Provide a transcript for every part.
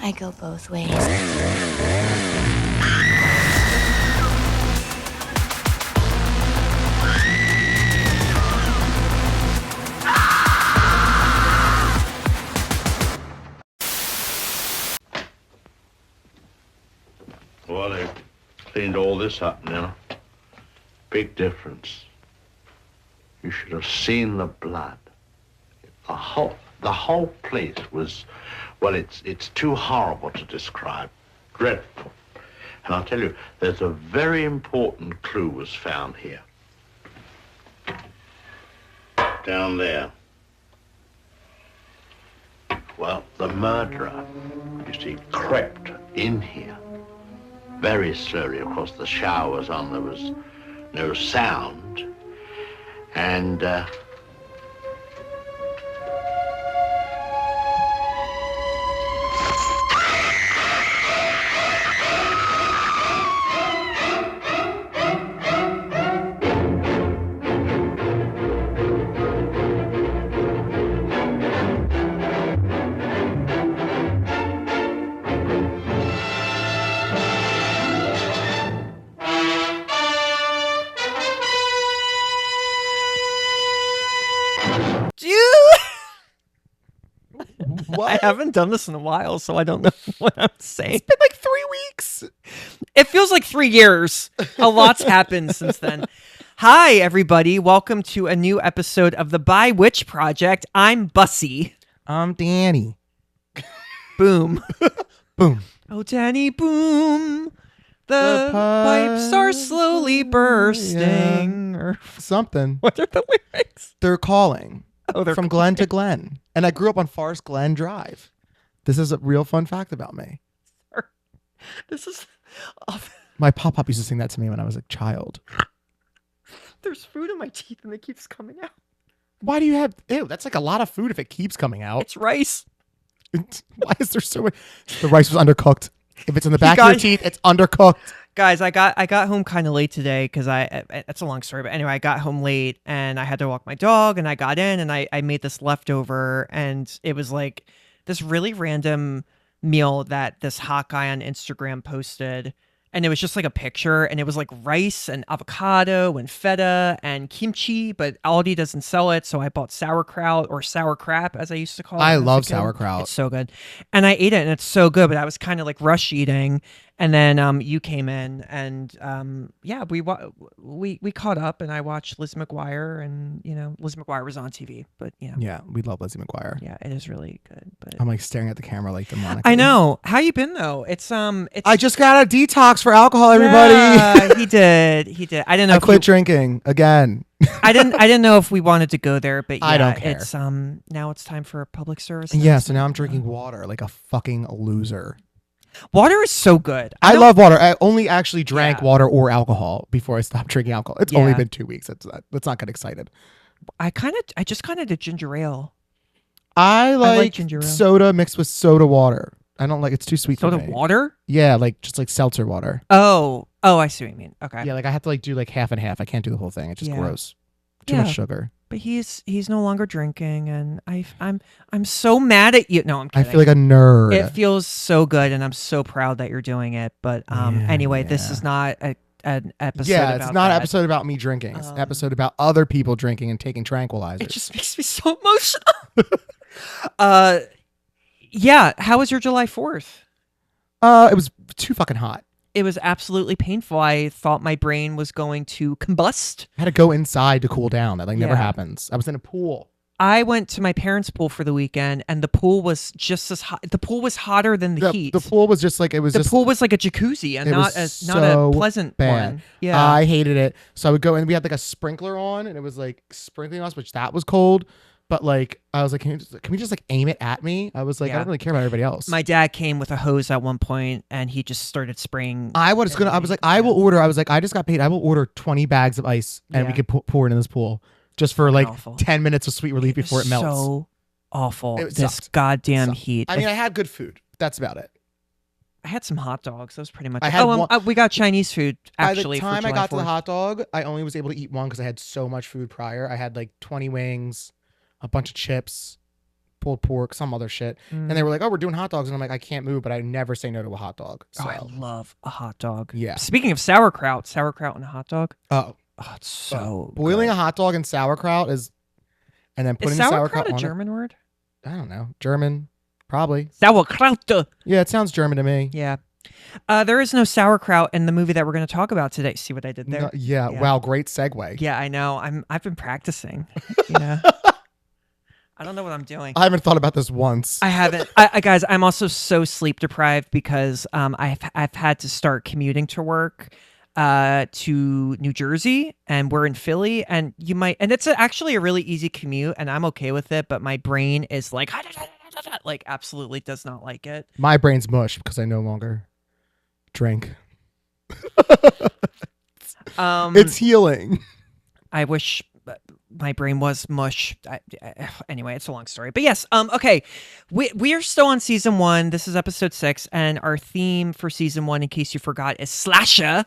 I go both ways. Well, they cleaned all this up now. Big difference. You should have seen the blood. The whole place was, well, it's too horrible to describe. Dreadful. And I'll tell you, there's a very important clue was found here. Down there. Well, the murderer, you see, crept in here very slowly. Of course, the shower was on. There was no sound. And, What? I haven't done this in a while, so I don't know what I'm saying. It's been like 3 weeks. It feels like 3 years. A lot's happened since then. Hi, everybody. Welcome to a new episode of the By Witch Project. I'm Bussy. I'm Danny. Boom. Boom. Oh, Danny, boom. The pipes are slowly bursting. Yeah. Or Something. what are the lyrics? They're calling. Oh, they're from Glen to Glen. And I grew up on Forest Glen Drive. This is a real fun fact about me. This is... My pop-up used to sing that to me when I was a child. There's food in my teeth and it keeps coming out. Why do you have... Ew, that's like a lot of food if it keeps coming out. It's rice. Why is there so much... The rice was undercooked. If it's in the back of your teeth, it's undercooked. Guys, I got home kind of late today because it's a long story, but anyway, I got home late and I had to walk my dog and I got in and I made this leftover and it was like this really random meal that this hot guy on Instagram posted. And it was just like a picture and it was like rice and avocado and feta and kimchi, but Aldi doesn't sell it. So I bought sauerkraut or sauerkrap as I used to call it. I love sauerkraut. It's so good. And I ate it and it's so good, but I was kind of like rush eating. And then you came in and yeah, we caught up and I watched Liz McGuire and, you know, Liz McGuire was on TV, but you know. Yeah, we love Lizzie McGuire. Yeah, it is really good. But I'm like staring at the camera like demonically. I know. How you been though? It's I just got a detox for alcohol, everybody. Yeah, he did. I didn't know. I quit drinking again. I didn't know if we wanted to go there, but yeah, I don't care. It's now it's time for a public service. Yeah, so now I'm drinking water like a fucking loser. Water is so good. I love water. I only actually drank water or alcohol before I stopped drinking alcohol. It's only been 2 weeks. Let's not get excited. I just kind of did ginger ale. I like ginger ale. Soda mixed with soda water. I don't like it's too sweet for me. Soda water? Yeah, like just like seltzer water. Oh, I see what you mean. Okay. Yeah, like I have to like do like half and half. I can't do the whole thing. It's just gross. Too much sugar. But he's no longer drinking, and I'm so mad at you. No, I'm kidding. I feel like a nerd. It feels so good, and I'm so proud that you're doing it. But anyway, this is not an episode. Yeah, it's about not that. an episode about me drinking. It's an episode about other people drinking and taking tranquilizers. It just makes me so emotional. Yeah. How was your July 4th? It was too fucking hot. It was absolutely painful. I thought my brain was going to combust. I had to go inside to cool down. That like never happens. I was in a pool. I went to my parents' pool for the weekend, and the pool was just as hot. The pool was hotter than the heat. The pool was just like it was. The pool was like a jacuzzi, and not a pleasant bad. one. Yeah, I hated it. So I would go and we had like a sprinkler on, and it was like sprinkling us, which that was cold. But like I was like, can we just like aim it at me? I was like, I don't really care about everybody else. My dad came with a hose at one point, and he just started spraying. I was like, I will order. I was like, I just got paid. I will order 20 bags of ice, and we could pour it in this pool just for like 10 minutes of sweet relief before it melts. So awful. It this sucked. goddamn heat. I mean, I had good food. That's about it. I had some hot dogs. That was pretty much. We got Chinese food actually. By the time I got to the 4th. hot dog, I only was able to eat one because I had so much food prior. I had like 20 wings, a bunch of chips, pulled pork, some other shit. And they were like, "Oh, we're doing hot dogs," and I'm like, "I can't move, but I never say no to a hot dog." So Oh, I love a hot dog. Yeah. Speaking of sauerkraut and a hot dog. oh, Oh, it's so boiling good. a hot dog in sauerkraut is, and then putting Is the sauerkraut sauerkraut a on German word? it. I don't know, German, probably. Sauerkraut. Yeah, it sounds German to me. Yeah. There is no sauerkraut in the movie that we're going to talk about today. See what I did there? No, yeah. Wow, great segue. Yeah, I know. I've been practicing. You know. I don't know what I'm doing. I haven't thought about this once. I haven't. I guys, I'm also so sleep deprived because I've had to start commuting to work to New Jersey, and we're in Philly, and it's actually a really easy commute, and I'm okay with it, but my brain is like absolutely does not like it. My brain's mush because I no longer drink. It's healing. I wish my brain was mush. Anyway, it's a long story. But yes, okay. We are still on season 1. This is episode 6, and our theme for season 1, in case you forgot, is slasher.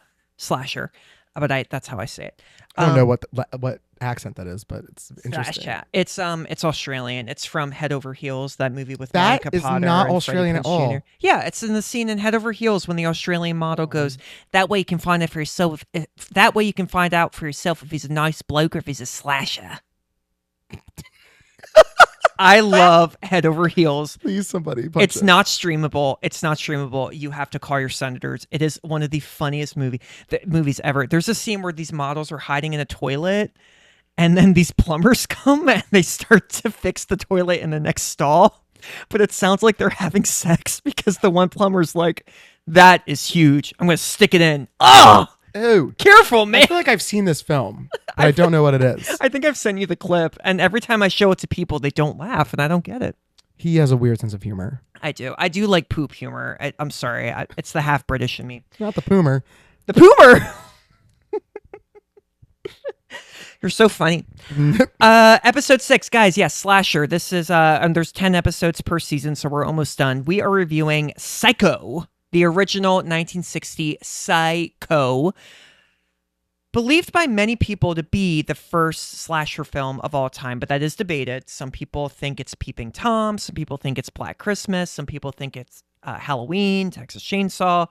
But that's how I say it. I don't know what accent that is, but it's interesting. Slasher. It's Australian. It's from Head Over Heels, that movie with That Monica is Potter not and Australian Freddie at Prinze all. Jr. Yeah, it's in the scene in Head Over Heels when the Australian model goes, "That way you can find out for yourself. That way you can find out for yourself if he's a nice bloke or if he's a slasher." I love Head Over Heels. Please, somebody. Punch It's it. not streamable. It's not streamable. You have to call your senators. It is one of the funniest movies ever. There's a scene where these models are hiding in a toilet, and then these plumbers come and they start to fix the toilet in the next stall. But it sounds like they're having sex because the one plumber's like, "That is huge. I'm going to stick it in." Oh, Ew. careful, man. I feel like I've seen this film, but I don't know what it is. I think I've sent you the clip, and every time I show it to people, they don't laugh, and I don't get it. He has a weird sense of humor. I do. I do like poop humor. I'm sorry. It's the half British in me. Not the poomer. The poomer. You're so funny. Episode 6, guys. Yes, slasher. This is and there's 10 episodes per season, so we're almost done. We are reviewing Psycho, the original 1960 Psycho, believed by many people to be the first slasher film of all time, but that is debated. Some people think it's Peeping Tom. Some people think it's Black Christmas. Some people think it's Halloween, Texas Chainsaw.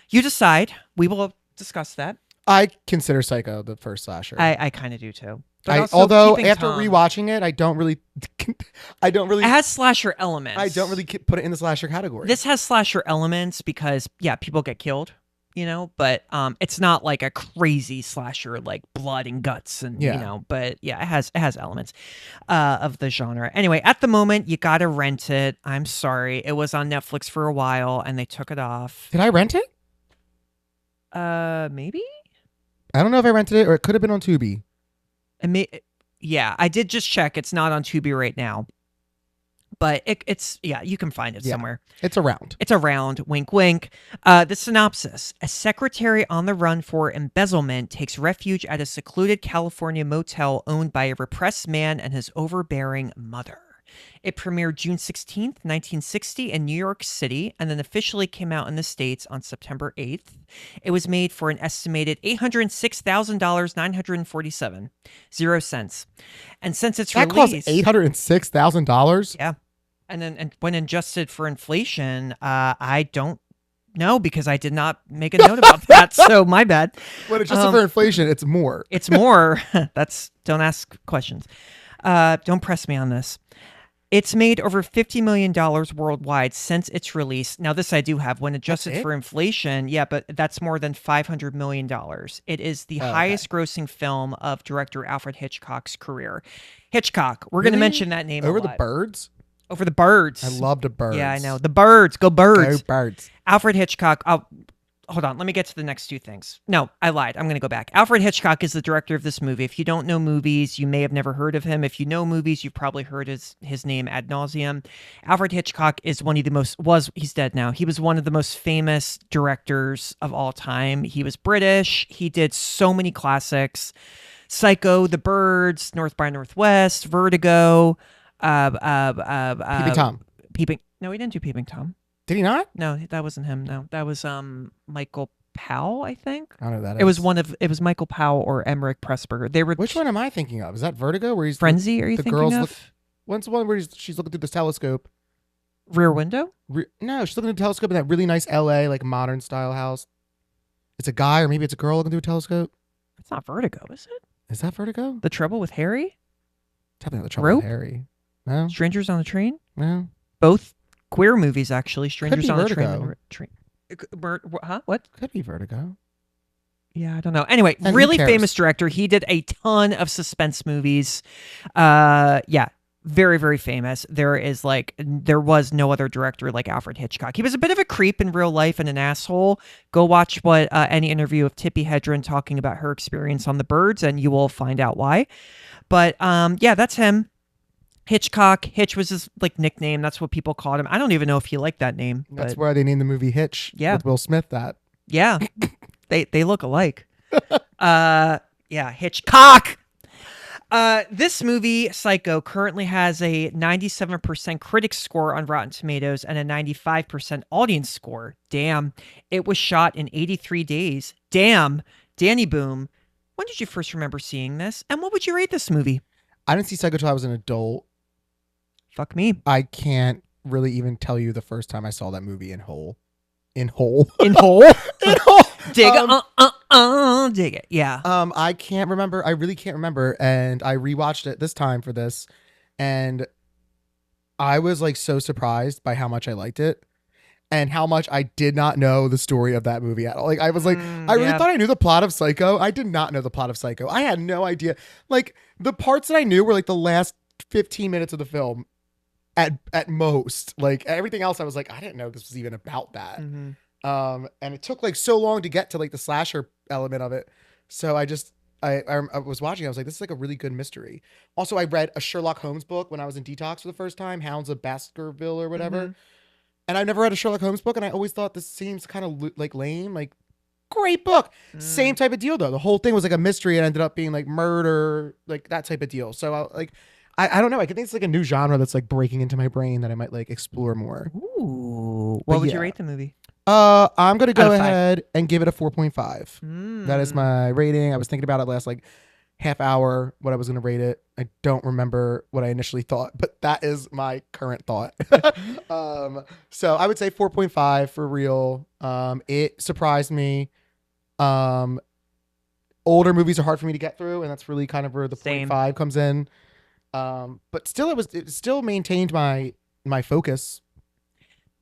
You decide. We will discuss that. I consider Psycho the first slasher. I kind of do too. But also Although Peeping after Tom, rewatching it, I don't really. it has slasher elements. I don't really put it in the slasher category. This has slasher elements because people get killed, but it's not like a crazy slasher like blood and guts and but it has elements of the genre. Anyway, at the moment you gotta rent it. I'm sorry, it was on Netflix for a while and they took it off. Did I rent it? Maybe. I don't know if I rented it or it could have been on Tubi. I did just check. It's not on Tubi right now. But it's you can find it somewhere. It's around. It's around. Wink, wink. The synopsis. A secretary on the run for embezzlement takes refuge at a secluded California motel owned by a repressed man and his overbearing mother. It premiered June 16th, 1960 in New York City, and then officially came out in the States on September 8th. It was made for an estimated $806,947.00. And since its That release... cost $806,000? Yeah. And when adjusted for inflation, I don't know because I did not make a note about that, so my bad. When adjusted for inflation, it's more. It's more. Don't ask questions. Don't press me on this. It's made over $50 million worldwide since its release. Now, this I do have. When adjusted for inflation, but that's more than $500 million. It is the highest grossing film of director Alfred Hitchcock's career. Hitchcock. We're going to mention that name Over a lot. the Birds? Over the Birds. I love the Birds. Yeah, I know. The Birds. Go Birds. Go Birds. Alfred Hitchcock. Hold on. Let me get to the next two things. No, I lied. I'm going to go back. Alfred Hitchcock is the director of this movie. If you don't know movies, you may have never heard of him. If you know movies, you've probably heard his name ad nauseum. Alfred Hitchcock is he's dead now. He was one of the most famous directors of all time. He was British. He did so many classics. Psycho, The Birds, North by Northwest, Vertigo, Peeping Tom. No, he didn't do Peeping Tom. Did he not? No, that wasn't him. No, that was Michael Powell, I think. I don't know who that It is. was Michael Powell or Emmerich Pressburger. They were Which one am I thinking of? Is that Vertigo? Where he's Frenzy? Are you the thinking girls of? look- When's the one where she's looking through this telescope? Rear Window? No, she's looking through the telescope in that really nice LA, like modern style house. It's a guy or maybe it's a girl looking through a telescope. It's not Vertigo, is it? Is that Vertigo? The Trouble with Harry? Definitely not The Trouble Rope? with Harry. No? Strangers on the Train? No? Both queer movies, actually. Strangers be on the Vertigo. Train. Huh? What? Could be Vertigo. Yeah, I don't know. Anyway, And who really cares? famous director. He did a ton of suspense movies. Yeah, very, very famous. There was no other director like Alfred Hitchcock. He was a bit of a creep in real life and an asshole. Go watch any interview of Tippi Hedren talking about her experience on The Birds, and you will find out why. But yeah, that's him. Hitchcock. Hitch was his nickname. That's what people called him. I don't even know if he liked that name. That's but why they named the movie Hitch with Will Smith that. yeah, they look alike. Yeah, Hitchcock. This movie, Psycho, currently has a 97% critic score on Rotten Tomatoes and a 95% audience score. Damn. It was shot in 83 days. Damn. Danny Boom, when did you first remember seeing this? And what would you rate this movie? I didn't see Psycho till I was an adult. Fuck me. I can't really even tell you the first time I saw that movie in whole. In whole. In whole? In whole. Dig dig it. Yeah. I can't remember. I really can't remember. And I rewatched it this time for this. And I was so surprised by how much I liked it. And how much I did not know the story of that movie at all. I was I really thought I knew the plot of Psycho. I did not know the plot of Psycho. I had no idea. The parts that I knew were the last 15 minutes of the film at most. Everything else I was I didn't know this was even about that. Mm-hmm. And it took so long to get to the slasher element of it. So I was watching, I was this is a really good mystery. Also, I read a Sherlock Holmes book when I was in detox for the first time, Hounds of Baskerville or whatever. Mm-hmm. And I've never read a Sherlock Holmes book, and I always thought this seems kind of lame. Great book. Same type of deal though. The whole thing was a mystery and ended up being murder, that type of deal. So I don't know. I think it's a new genre that's breaking into my brain that I might explore more. Ooh. What would you rate the movie? I'm gonna Out go of 5. ahead and give it a 4.5. That is my rating. I was thinking about it last half hour what I was gonna rate it. I don't remember what I initially thought, but that is my current thought. So I would say 4.5 for real. It surprised me. Older movies are hard for me to get through, and that's really kind of where the 0.5 comes in. But still, it still maintained my focus.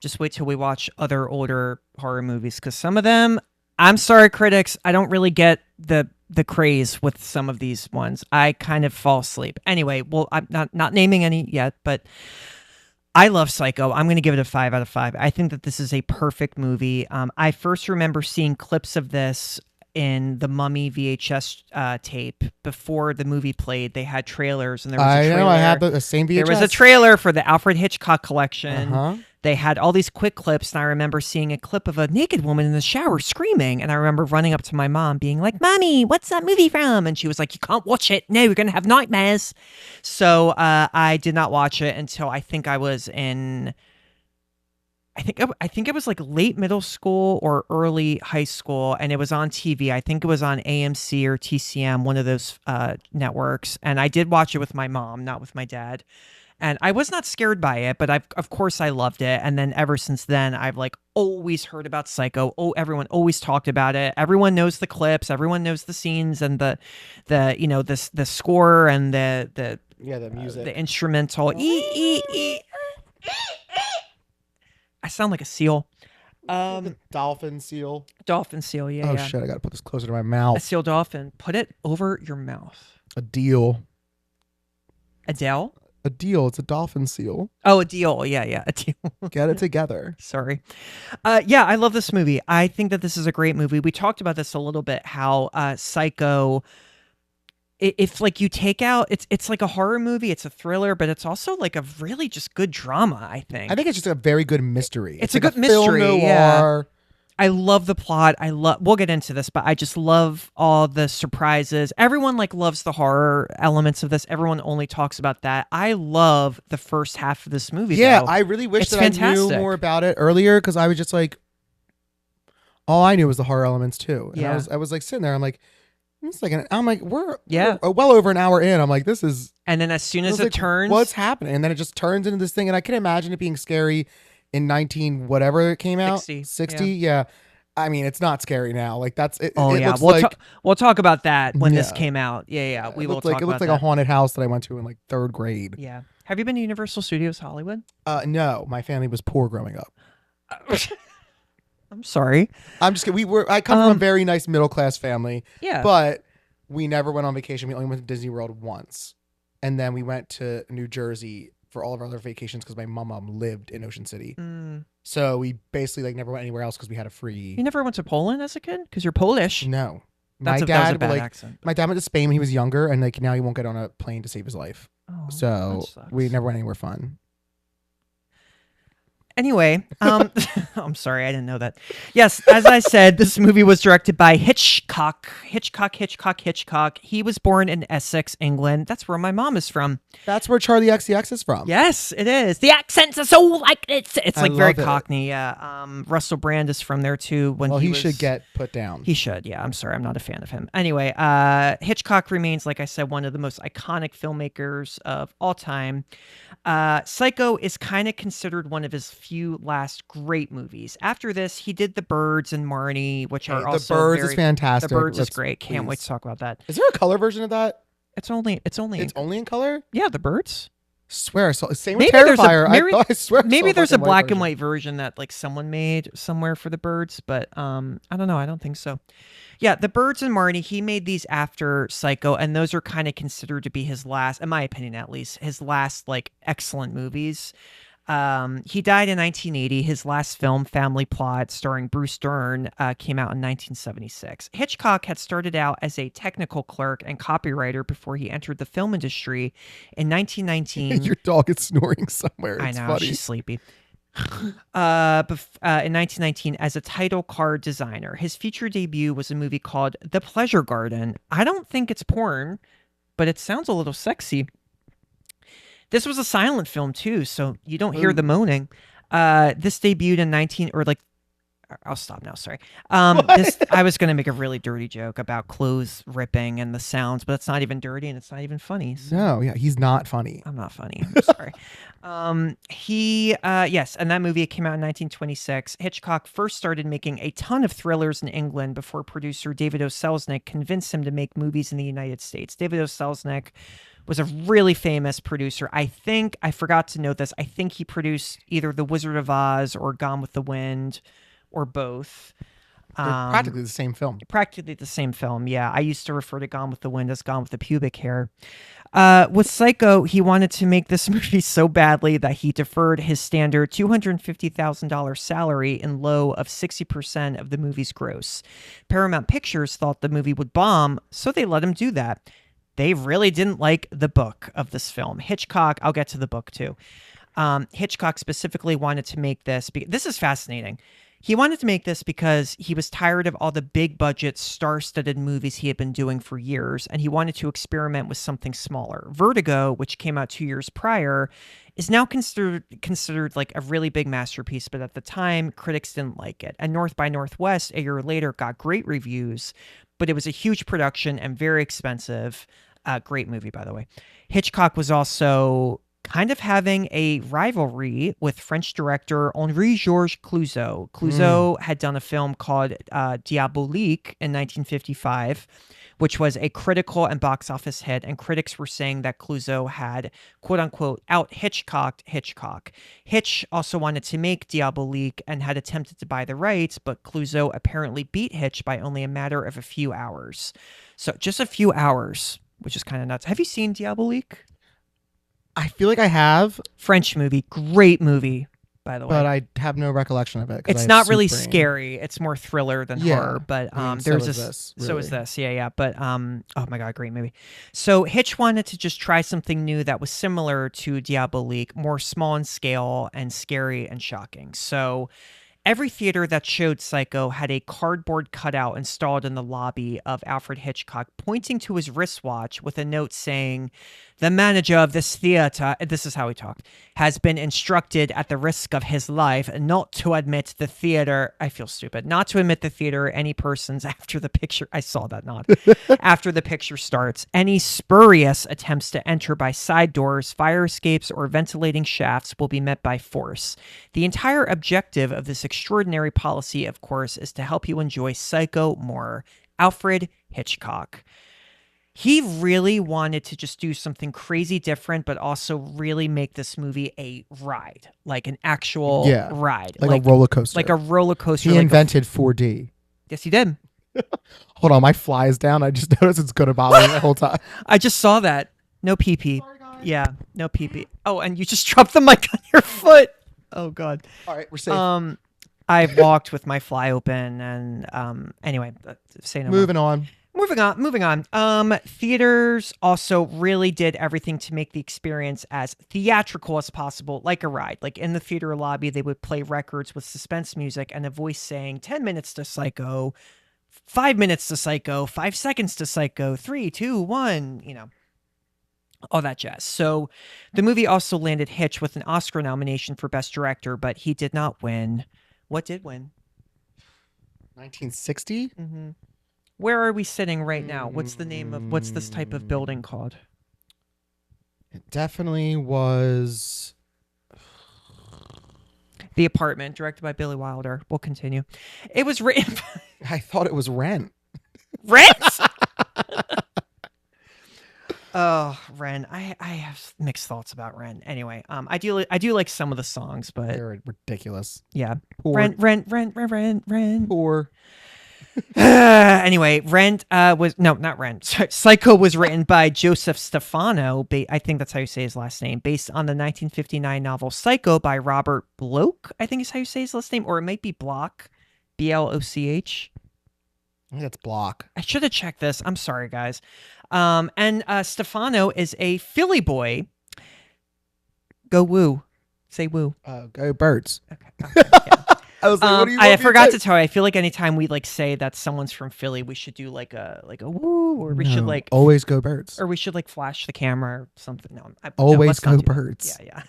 Just wait till we watch other older horror movies, because some of them, I'm sorry, critics, I don't really get the craze with some of these ones. I kind of fall asleep. Anyway, well, I'm not naming any yet, but I love Psycho. I'm going to give it a 5 out of 5. I think that this is a perfect movie. I first remember seeing clips of this in the Mummy VHS tape before the movie played. They had trailers, and there was a trailer. I know, I had the same VHS. There was a trailer for the Alfred Hitchcock collection. Uh-huh. They had all these quick clips, and I remember seeing a clip of a naked woman in the shower screaming, and I remember running up to my mom being like, "Mommy, what's that movie from?" And she was like, "You can't watch it. No, you're going to have nightmares." So I did not watch it until I think I was in... I think it was late middle school or early high school, and it was on TV. I think it was on AMC or TCM, one of those networks. And I did watch it with my mom, not with my dad. And I was not scared by it, but of course I loved it. And then ever since then, I've always heard about Psycho. Oh, everyone always talked about it. Everyone knows the clips. Everyone knows the scenes and the score and the music, the instrumental. I sound like a seal. The dolphin seal. Dolphin seal, yeah. Oh yeah. shit! I gotta put this closer to my A mouth. seal dolphin. Put it over your mouth. A deal. Adele? A deal. It's a dolphin seal. Oh, a deal. Yeah, a deal. Get it together. Sorry. Yeah, I love this movie. I think that this is a great movie. We talked about this a little bit, how Psycho, if you take out, it's like a horror movie, it's a thriller, but it's also a really just good drama, I think. I think it's just a very good mystery. It's a good film mystery, noir. yeah. I love the plot. We'll get into this, but I just love all the surprises. Everyone loves the horror elements of this. Everyone only talks about that. I love the first half of this movie. Yeah, though. I really wish It's that fantastic. I knew more about it earlier, because I was just all I knew was the horror elements too. And Yeah. I was sitting there, I'm It's like I'm like we're Yeah. well over an hour in. I'm like this is. And then as soon I as was it like, turns, what's happening? And then it just turns into this thing, and I can imagine it being scary in 19 whatever it came out 60, 60. Yeah. I mean, it's not scary now. Like that's it. oh It yeah, looks like we'll talk about that when this yeah. came out. Yeah, we It will looked like talk it looked about like a that. haunted house that I went to in like third grade. Yeah. Have you been to Universal Studios Hollywood? No, my family was poor growing up. I'm sorry. I'm just kidding. I come from a very nice middle class family, Yeah. but we never went on vacation. We only went to Disney World once, and then we went to New Jersey for all of our other vacations because my mom lived in Ocean City. So we basically like never went anywhere else because we had a free. You never went to Poland as a kid because you're Polish. No, That was a bad accent. my dad went to Spain when he was younger, and like now he won't get on a plane to save his life. Oh, So that sucks. we never went anywhere fun. Anyway, I'm sorry, I didn't know that. Yes, as I said, this movie was directed by Hitchcock. Hitchcock. He was born in Essex, England. That's where my mom is from. That's where Charlie XCX is from. Yes, it is. The accents are so like it's I like very love it. Cockney. Yeah. Russell Brand is from there too. When Well, he he was, should get put down. He should. Yeah. I'm sorry. I'm not a fan of him. Anyway, Hitchcock remains, like I said, one of the most iconic filmmakers of all time. Psycho is kind of considered one of his few last great movies. After this, he did The Birds and Marnie, which are also The Birds very, is fantastic. The Birds is Let's- great. Can't wait please. to talk about that. Is there a color version of that? It's only It's only in color? yeah, The Birds. Swear I saw same with Maybe there's a- Terrifier. maybe- I swear I Maybe saw there's a black black and version. white version that like someone made somewhere for The Birds, but I don't know. I don't think so. Yeah, The Birds and Marnie, he made these after Psycho, and those are kind of considered to be his last, in my opinion at least, his last like excellent movies. He died in 1980. His last film, Family Plot, starring Bruce Dern, came out in 1976. Hitchcock had started out as a technical clerk and copywriter before he entered the film industry in 1919. Your dog is snoring somewhere. I It's know, funny. she's sleepy. In 1919 as a title card designer. His feature debut was a movie called The Pleasure Garden. I don't think it's porn, but it sounds a little sexy. This was a silent film too, so you don't hear the moaning. This debuted in I'll stop now. Sorry. I was gonna make a really dirty joke about clothes ripping and the sounds, but it's not even dirty and it's not even funny. So. No, yeah, he's not funny. I'm not funny. I'm sorry. Yes, and that movie came out in 1926. Hitchcock first started making a ton of thrillers in England before producer David O. Selznick convinced him to make movies in the United States. David O. Selznick was a really famous producer. I forgot to note this. I think he produced either The Wizard of Oz or Gone with the Wind or both. They're practically the same film. Practically the same film, yeah. I used to refer to Gone with the Wind as Gone with the Pubic Hair. With Psycho, he wanted to make this movie so badly that he deferred his standard $250,000 salary in lieu of 60% of the movie's gross. Paramount Pictures thought the movie would bomb, so they let him do that. They really didn't like the book of this film. Hitchcock, I'll get to the book too. Hitchcock specifically wanted to make this. This is fascinating. He wanted to make this because he was tired of all the big budget, star-studded movies he had been doing for years, and he wanted to experiment with something smaller. Vertigo, which came out 2 years prior, is now considered like a really big masterpiece, but at the time, critics didn't like it. And North by Northwest, a year later, got great reviews, but it was a huge production and very expensive. Great movie, by the way. Hitchcock was also kind of having a rivalry with French director Henri-Georges Clouzot. Clouzot had done a film called Diabolique in 1955, which was a critical and box office hit, and critics were saying that Clouzot had, quote-unquote, out-Hitchcocked Hitchcock. Hitch also wanted to make Diabolique and had attempted to buy the rights, but Clouzot apparently beat Hitch by only a matter of a few hours. So just a few hours, which is kind of nuts. Have you seen Diabolique? I feel like I have, French movie, great movie, by the way. but I have no recollection of it. 'Cause I It's have not really soup brain. scary. It's more thriller than Yeah. horror. But I mean, so there's is this. this, So is really. this. Yeah. But oh my god, great movie. So Hitch wanted to just try something new that was similar to Diabolique, more small in scale and scary and shocking. So Every theater that showed Psycho had a cardboard cutout installed in the lobby of Alfred Hitchcock, pointing to his wristwatch with a note saying, "The manager of this theater," this is how he talked, "has been instructed at the risk of his life not to admit the theater," I feel stupid, "not to admit the theater any persons after the picture," I saw that nod, "after the picture starts. Any spurious attempts to enter by side doors, fire escapes, or ventilating shafts will be met by force. The entire objective of this extraordinary policy, of course, is to help you enjoy Psycho more. Alfred Hitchcock." He really wanted to just do something crazy different, but also really make this movie a ride, like an actual ride. Like a roller coaster. Like a roller coaster. He like invented 4D. Yes, he did. Hold on, my fly is down. I just noticed it's going to bother me the whole time. I just saw that. No pee-pee. Yeah, no pee-pee. Oh, and you just dropped the mic on your foot. Oh, God. All right, we're safe. I've walked with my fly open, and anyway, say no more. Moving on. Moving on. Theaters also really did everything to make the experience as theatrical as possible, like a ride. Like in the theater lobby, they would play records with suspense music and a voice saying 10 minutes to Psycho, 5 minutes to Psycho, 5 seconds to Psycho, 3, 2, 1, all that jazz. So the movie also landed Hitch with an Oscar nomination for Best Director, but he did not win. What did win? 1960? Mm-hmm. Where are we sitting right now? What's this type of building called? It definitely was... The Apartment, directed by Billy Wilder. We'll continue. It was written... I thought it was Rent. Rent? Oh, Ren. I have mixed thoughts about Ren. Anyway, I do like some of the songs, but they're ridiculous. Yeah. Poor. Ren. Poor. Anyway, Rent was not Rent. Psycho was written by Joseph Stefano. I think that's how you say his last name, based on the 1959 novel Psycho by Robert Bloch. I think is how you say his last name, or it might be Bloch, Bloch. I think that's Bloch. I should have checked this. I'm sorry, guys. And Stefano is a Philly boy. Go woo. Say woo. Go Birds. Okay. Yeah. I was like, what do you want I me forgot to to tell you. I feel like anytime we say that someone's from Philly, we should do like a woo, or we should always go Birds, or we should flash the camera or something. No, always go Birds. Yeah.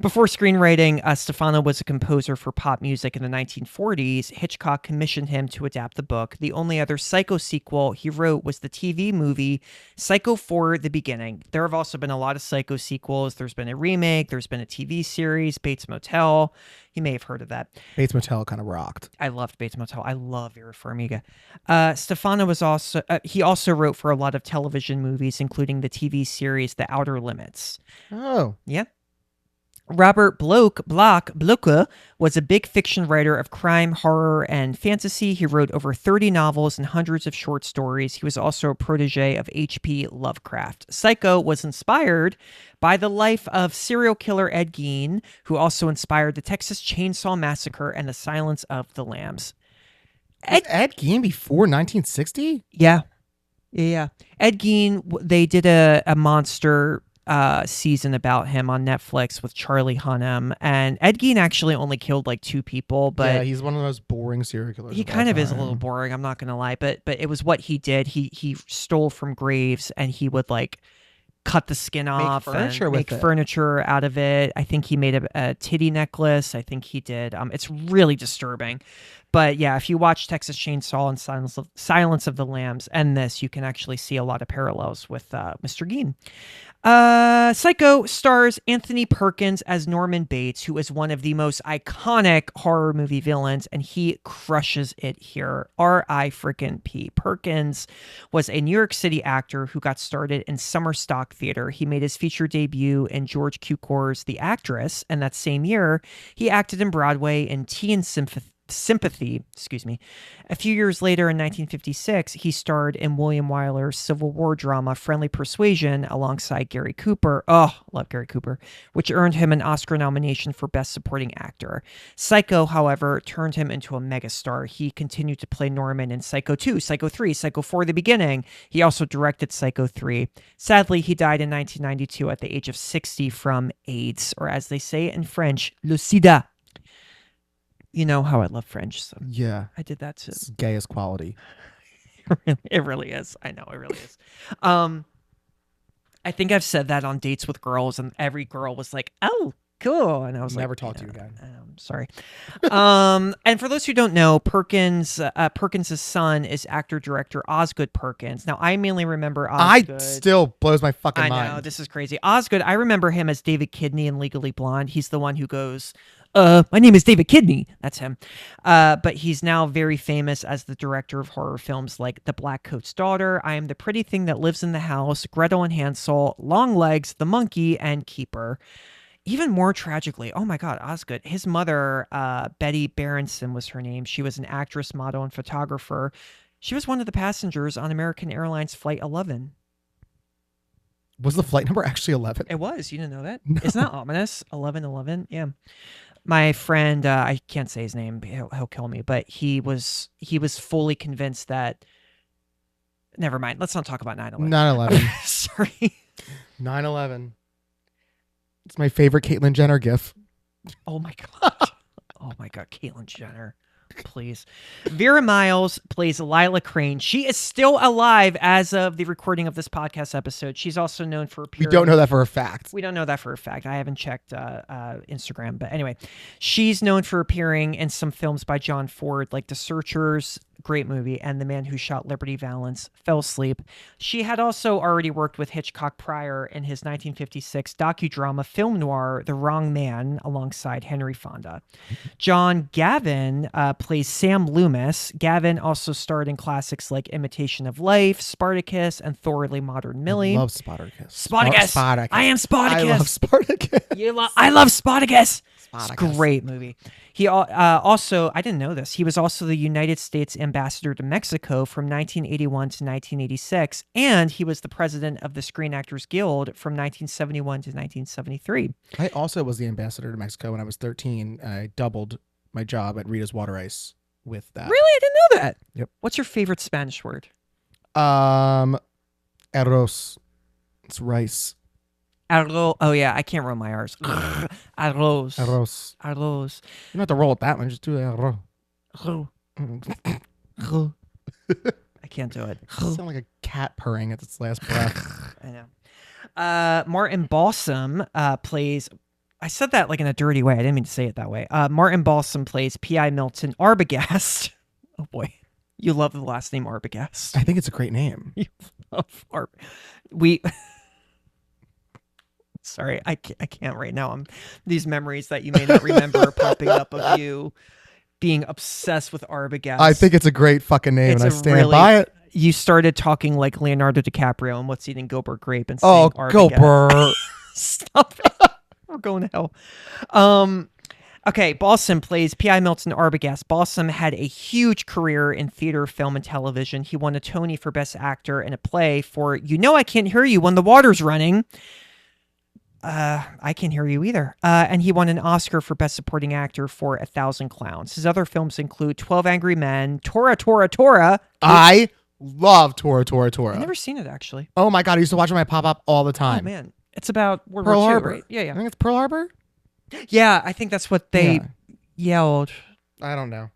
Before screenwriting, Stefano was a composer for pop music in the 1940s. Hitchcock commissioned him to adapt the book. The only other Psycho sequel he wrote was the TV movie Psycho 4: The Beginning. There have also been a lot of Psycho sequels. There's been a remake. There's been a TV series, Bates Motel. You may have heard of that. Bates Motel kind of rocked. I loved Bates Motel. I love Vera Farmiga. Stefano was he also wrote for a lot of television movies, including the TV series The Outer Limits. Oh. Yeah. Robert Bloch was a big fiction writer of crime, horror, and fantasy. He wrote over 30 novels and hundreds of short stories. He was also a protege of H.P. Lovecraft. Psycho was inspired by the life of serial killer Ed Gein, who also inspired the Texas Chainsaw Massacre and The Silence of the Lambs. Ed Gein before 1960? Yeah. Ed Gein, they did a monster season about him on Netflix with Charlie Hunnam, and Ed Gein actually only killed like 2 people, but yeah, he's one of the most boring serial killers. He kind of is a little boring, I'm not gonna lie, but it was what he did. He stole from graves, and he would like cut the skin off and make furniture out of it. I think he made a titty necklace. I think he did. It's really disturbing. But yeah, if you watch Texas Chainsaw and Silence of the Lambs and this, you can actually see a lot of parallels with Mr. Gein. Psycho stars Anthony Perkins as Norman Bates, who is one of the most iconic horror movie villains, and he crushes it here. R.I.P. Perkins was a New York City actor who got started in summer stock theater. He made his feature debut in George Cukor's The Actress, and that same year, he acted in Broadway in Tea and Sympathy, A few years later, in 1956, he starred in William Wyler's Civil War drama Friendly Persuasion alongside Gary Cooper. Oh, love Gary Cooper, which earned him an Oscar nomination for Best Supporting Actor. Psycho, however, turned him into a megastar. He continued to play Norman in Psycho 2, Psycho 3, Psycho 4: The Beginning. He also directed Psycho 3. Sadly, he died in 1992 at the age of 60 from AIDS, or as they say in French, le sida. You know how I love French, so Yeah. I did that too. It's gay as quality. It really is. I know it really is. I think I've said that on dates with girls, and every girl was like, "Oh, cool," and I was Never like, talk to you again. Sorry. And for those who don't know, Perkins' son is actor director Osgood Perkins. Now, I mainly remember Osgood. Still blows my fucking I mind. know, this is crazy. Osgood, I remember him as David Kidney in Legally Blonde. He's the one who goes, my name is David Kidney. That's him. But he's now very famous as the director of horror films like The Black Coat's Daughter, I Am the Pretty Thing That Lives in the House, Gretel and Hansel, Long Legs, The Monkey, and Keeper. Even more tragically, oh my God, Osgood, his mother, Betty Berenson was her name. She was an actress, model, and photographer. She was one of the passengers on American Airlines Flight 11. Was the flight number actually 11? It was. You didn't know that? No. Isn't that ominous? 1111. Yeah. My friend, I can't say his name. He'll kill me. But he was fully convinced that. Never mind. Let's not talk about 9/11. 9/11. Sorry. 9/11. It's my favorite Caitlyn Jenner gif. Oh my God. Oh my God. Caitlyn Jenner. Please. Vera Miles plays Lila Crane. She is still alive as of the recording of this podcast episode. She's also known for appearing. We don't know that for a fact. We don't know that for a fact. I haven't checked Instagram. But anyway, she's known for appearing in some films by John Ford, like The Searchers, great movie, and The Man Who Shot Liberty Valance, Fell Asleep. She had also already worked with Hitchcock prior in his 1956 docudrama film noir, The Wrong Man, alongside Henry Fonda. John Gavin plays Sam Loomis. Gavin also starred in classics like Imitation of Life, Spartacus, and Thoroughly Modern Millie. I love Spartacus. Spartacus. I am Spartacus. I love Spartacus. I love Spartacus. It's a Spartacus. great movie. He also, I didn't know this, he was also the United States ambassador to Mexico from 1981 to 1986, and he was the president of the Screen Actors Guild from 1971 to 1973. I also was the ambassador to Mexico when I was 13. I doubled my job at Rita's Water Ice with that. Really? I didn't know that. Yep. What's your favorite Spanish word? Arroz. It's rice. Arroz. Oh, yeah, I can't roll my R's. Arroz. Arroz. Arroz. You don't have to roll with that one. Just do the arroz. I can't do it. Sound like a cat purring at its last breath. I know. Martin Balsam plays. I said that like in a dirty way. I didn't mean to say it that way. Martin Balsam plays P.I. Milton Arbogast. Oh boy, you love the last name Arbogast. I think it's a great name. You love Sorry, I can't right now. These memories that you may not remember are popping up of you being obsessed with Arbogast. I think it's a great fucking name, and I stand by it. You started talking like Leonardo DiCaprio and What's Eating Gilbert Grape and Oh, saying go Arbogast. Burr. Stop it. We're going to hell. Okay, Balsam plays P.I. Milton Arbogast. Balsam had a huge career in theater, film, and television. He won a Tony for Best Actor in a play for You Know I Can't Hear You When the Water's Running. I can't hear you either. And he won an Oscar for Best Supporting Actor for 1,000 Clowns. His other films include 12 Angry Men, Tora, Tora, Tora. I love Tora, Tora, Tora. I've never seen it, actually. Oh my God, I used to watch it on my pop-up all the Oh, time. man. It's about World Pearl War II, Harbor. right? Yeah, I yeah. think it's Pearl Harbor? Yeah, I think that's what they yelled. I don't know.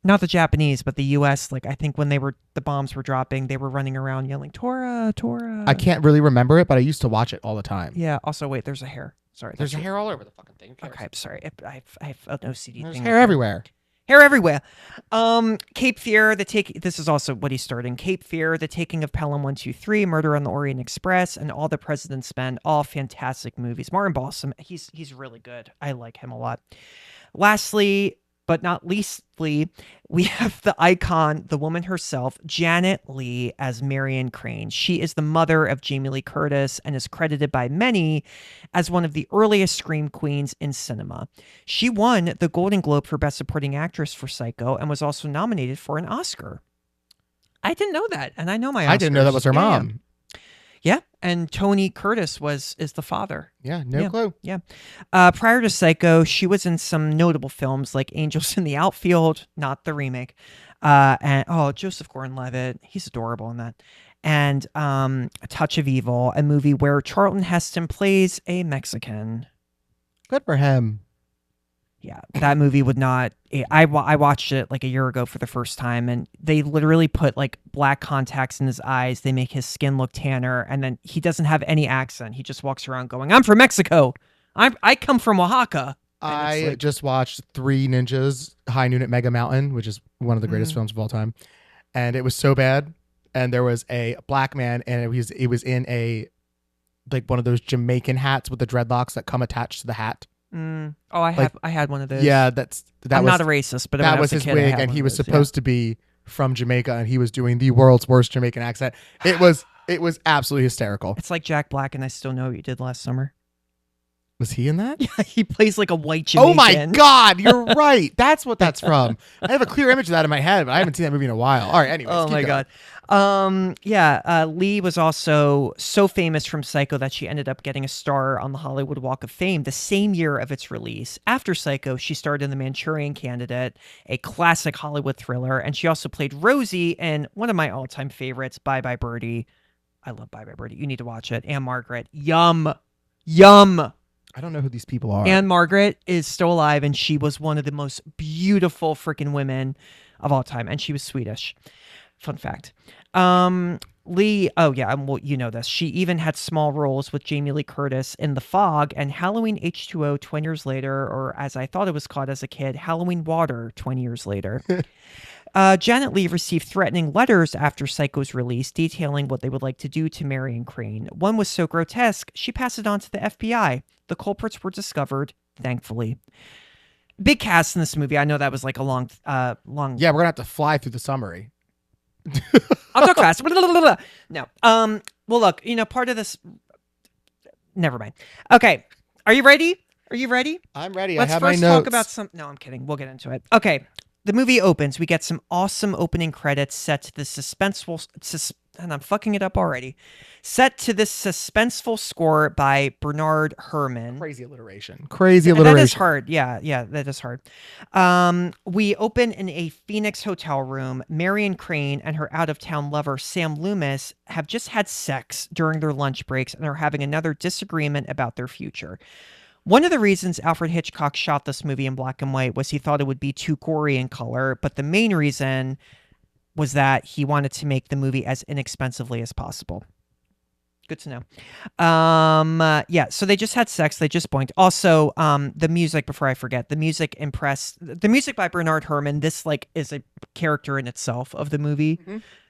Not the Japanese, but the U.S. Like, I think when the bombs were dropping, they were running around yelling, Tora, Tora. I can't really remember it, but I used to watch it all the time. Yeah, also, wait, there's a hair. Sorry. There's that's hair all over the fucking thing. Okay, sorry. I have an OCD There's thing. hair everywhere. Hair everywhere. Cape Fear, this is also what he starred in. Cape Fear, The Taking of Pelham 123, Murder on the Orient Express, and All the President's Men. All fantastic movies. Martin Balsam, he's really good. I like him a lot. Lastly, but not leastly, we have the icon, the woman herself, Janet Leigh, as Marion Crane. She is the mother of Jamie Lee Curtis and is credited by many as one of the earliest scream queens in cinema. She won the Golden Globe for Best Supporting Actress for Psycho and was also nominated for an Oscar. I didn't know that, and I know my Oscars. I didn't know that was her mom. Yeah, and Tony Curtis is the father. Yeah, no clue. Yeah. Prior to Psycho, she was in some notable films like Angels in the Outfield, not the remake, and Joseph Gordon-Levitt, he's adorable in that, and A Touch of Evil, a movie where Charlton Heston plays a Mexican. Good for him. Yeah, that movie would not. I watched it like a year ago for the first time, and they literally put like black contacts in his eyes. They make his skin look tanner, and then he doesn't have any accent. He just walks around going, "I'm from Mexico. I come from Oaxaca." And it's I like, just watched Three Ninjas High Noon at Mega Mountain, which is one of the greatest films of all time, and it was so bad. And there was a black man, and it was in a like one of those Jamaican hats with the dreadlocks that come attached to the hat. oh, like- I had one of those. Yeah, that I'm was not a racist, but when that I was a his kid, I wig, had and one he of was those, yeah. supposed to be from Jamaica, and he was doing the world's worst Jamaican accent. It was absolutely hysterical. It's like Jack Black, and I still know what you did last summer. Was he in that? Yeah, he plays like a white Jamaican. Oh my God, you're right. That's what that's from. I have a clear image of that in my head, but I haven't seen that movie in a while. All right, anyways. Oh keep my going. God. Lee was also so famous from Psycho that she ended up getting a star on the Hollywood Walk of Fame the same year of its release. After Psycho, she starred in The Manchurian Candidate, a classic Hollywood thriller, and she also played Rosie in one of my all-time favorites, Bye Bye Birdie. I love Bye Bye Birdie. You need to watch it. And Margaret. Yum. I don't know who these people are. Anne Margaret is still alive, and she was one of the most beautiful freaking women of all time, and she was Swedish. Fun fact. Lee, oh yeah, well, you know this. She even had small roles with Jamie Lee Curtis in The Fog and Halloween H2O 20 years later, or as I thought it was called as a kid, Halloween Water 20 years later. Janet Leigh received threatening letters after Psycho's release detailing what they would like to do to Marion Crane. One was so grotesque, she passed it on to the FBI. The culprits were discovered, thankfully. Big cast in this movie. I know that was like a long. Yeah, we're gonna have to fly through the summary. I'll talk fast. No. Well, look, part of this. Never mind. Okay. Are you ready? I'm ready. Let's I have first my notes. talk about some. No, I'm kidding. We'll get into it. Okay. The movie opens. We get some awesome opening credits set to the suspenseful. And I'm fucking it up already. Set to this suspenseful score by Bernard Herrmann. Crazy alliteration. That is hard. Yeah, that is hard. We open in a Phoenix hotel room. Marion Crane and her out-of-town lover, Sam Loomis, have just had sex during their lunch breaks and are having another disagreement about their future. One of the reasons Alfred Hitchcock shot this movie in black and white was he thought it would be too gory in color, but the main reason was that he wanted to make the movie as inexpensively as possible. Good to know. Yeah, so they just had sex. They just boinked. Also, the music, before I forget, the music by Bernard Herrmann, this is a character in itself of the movie.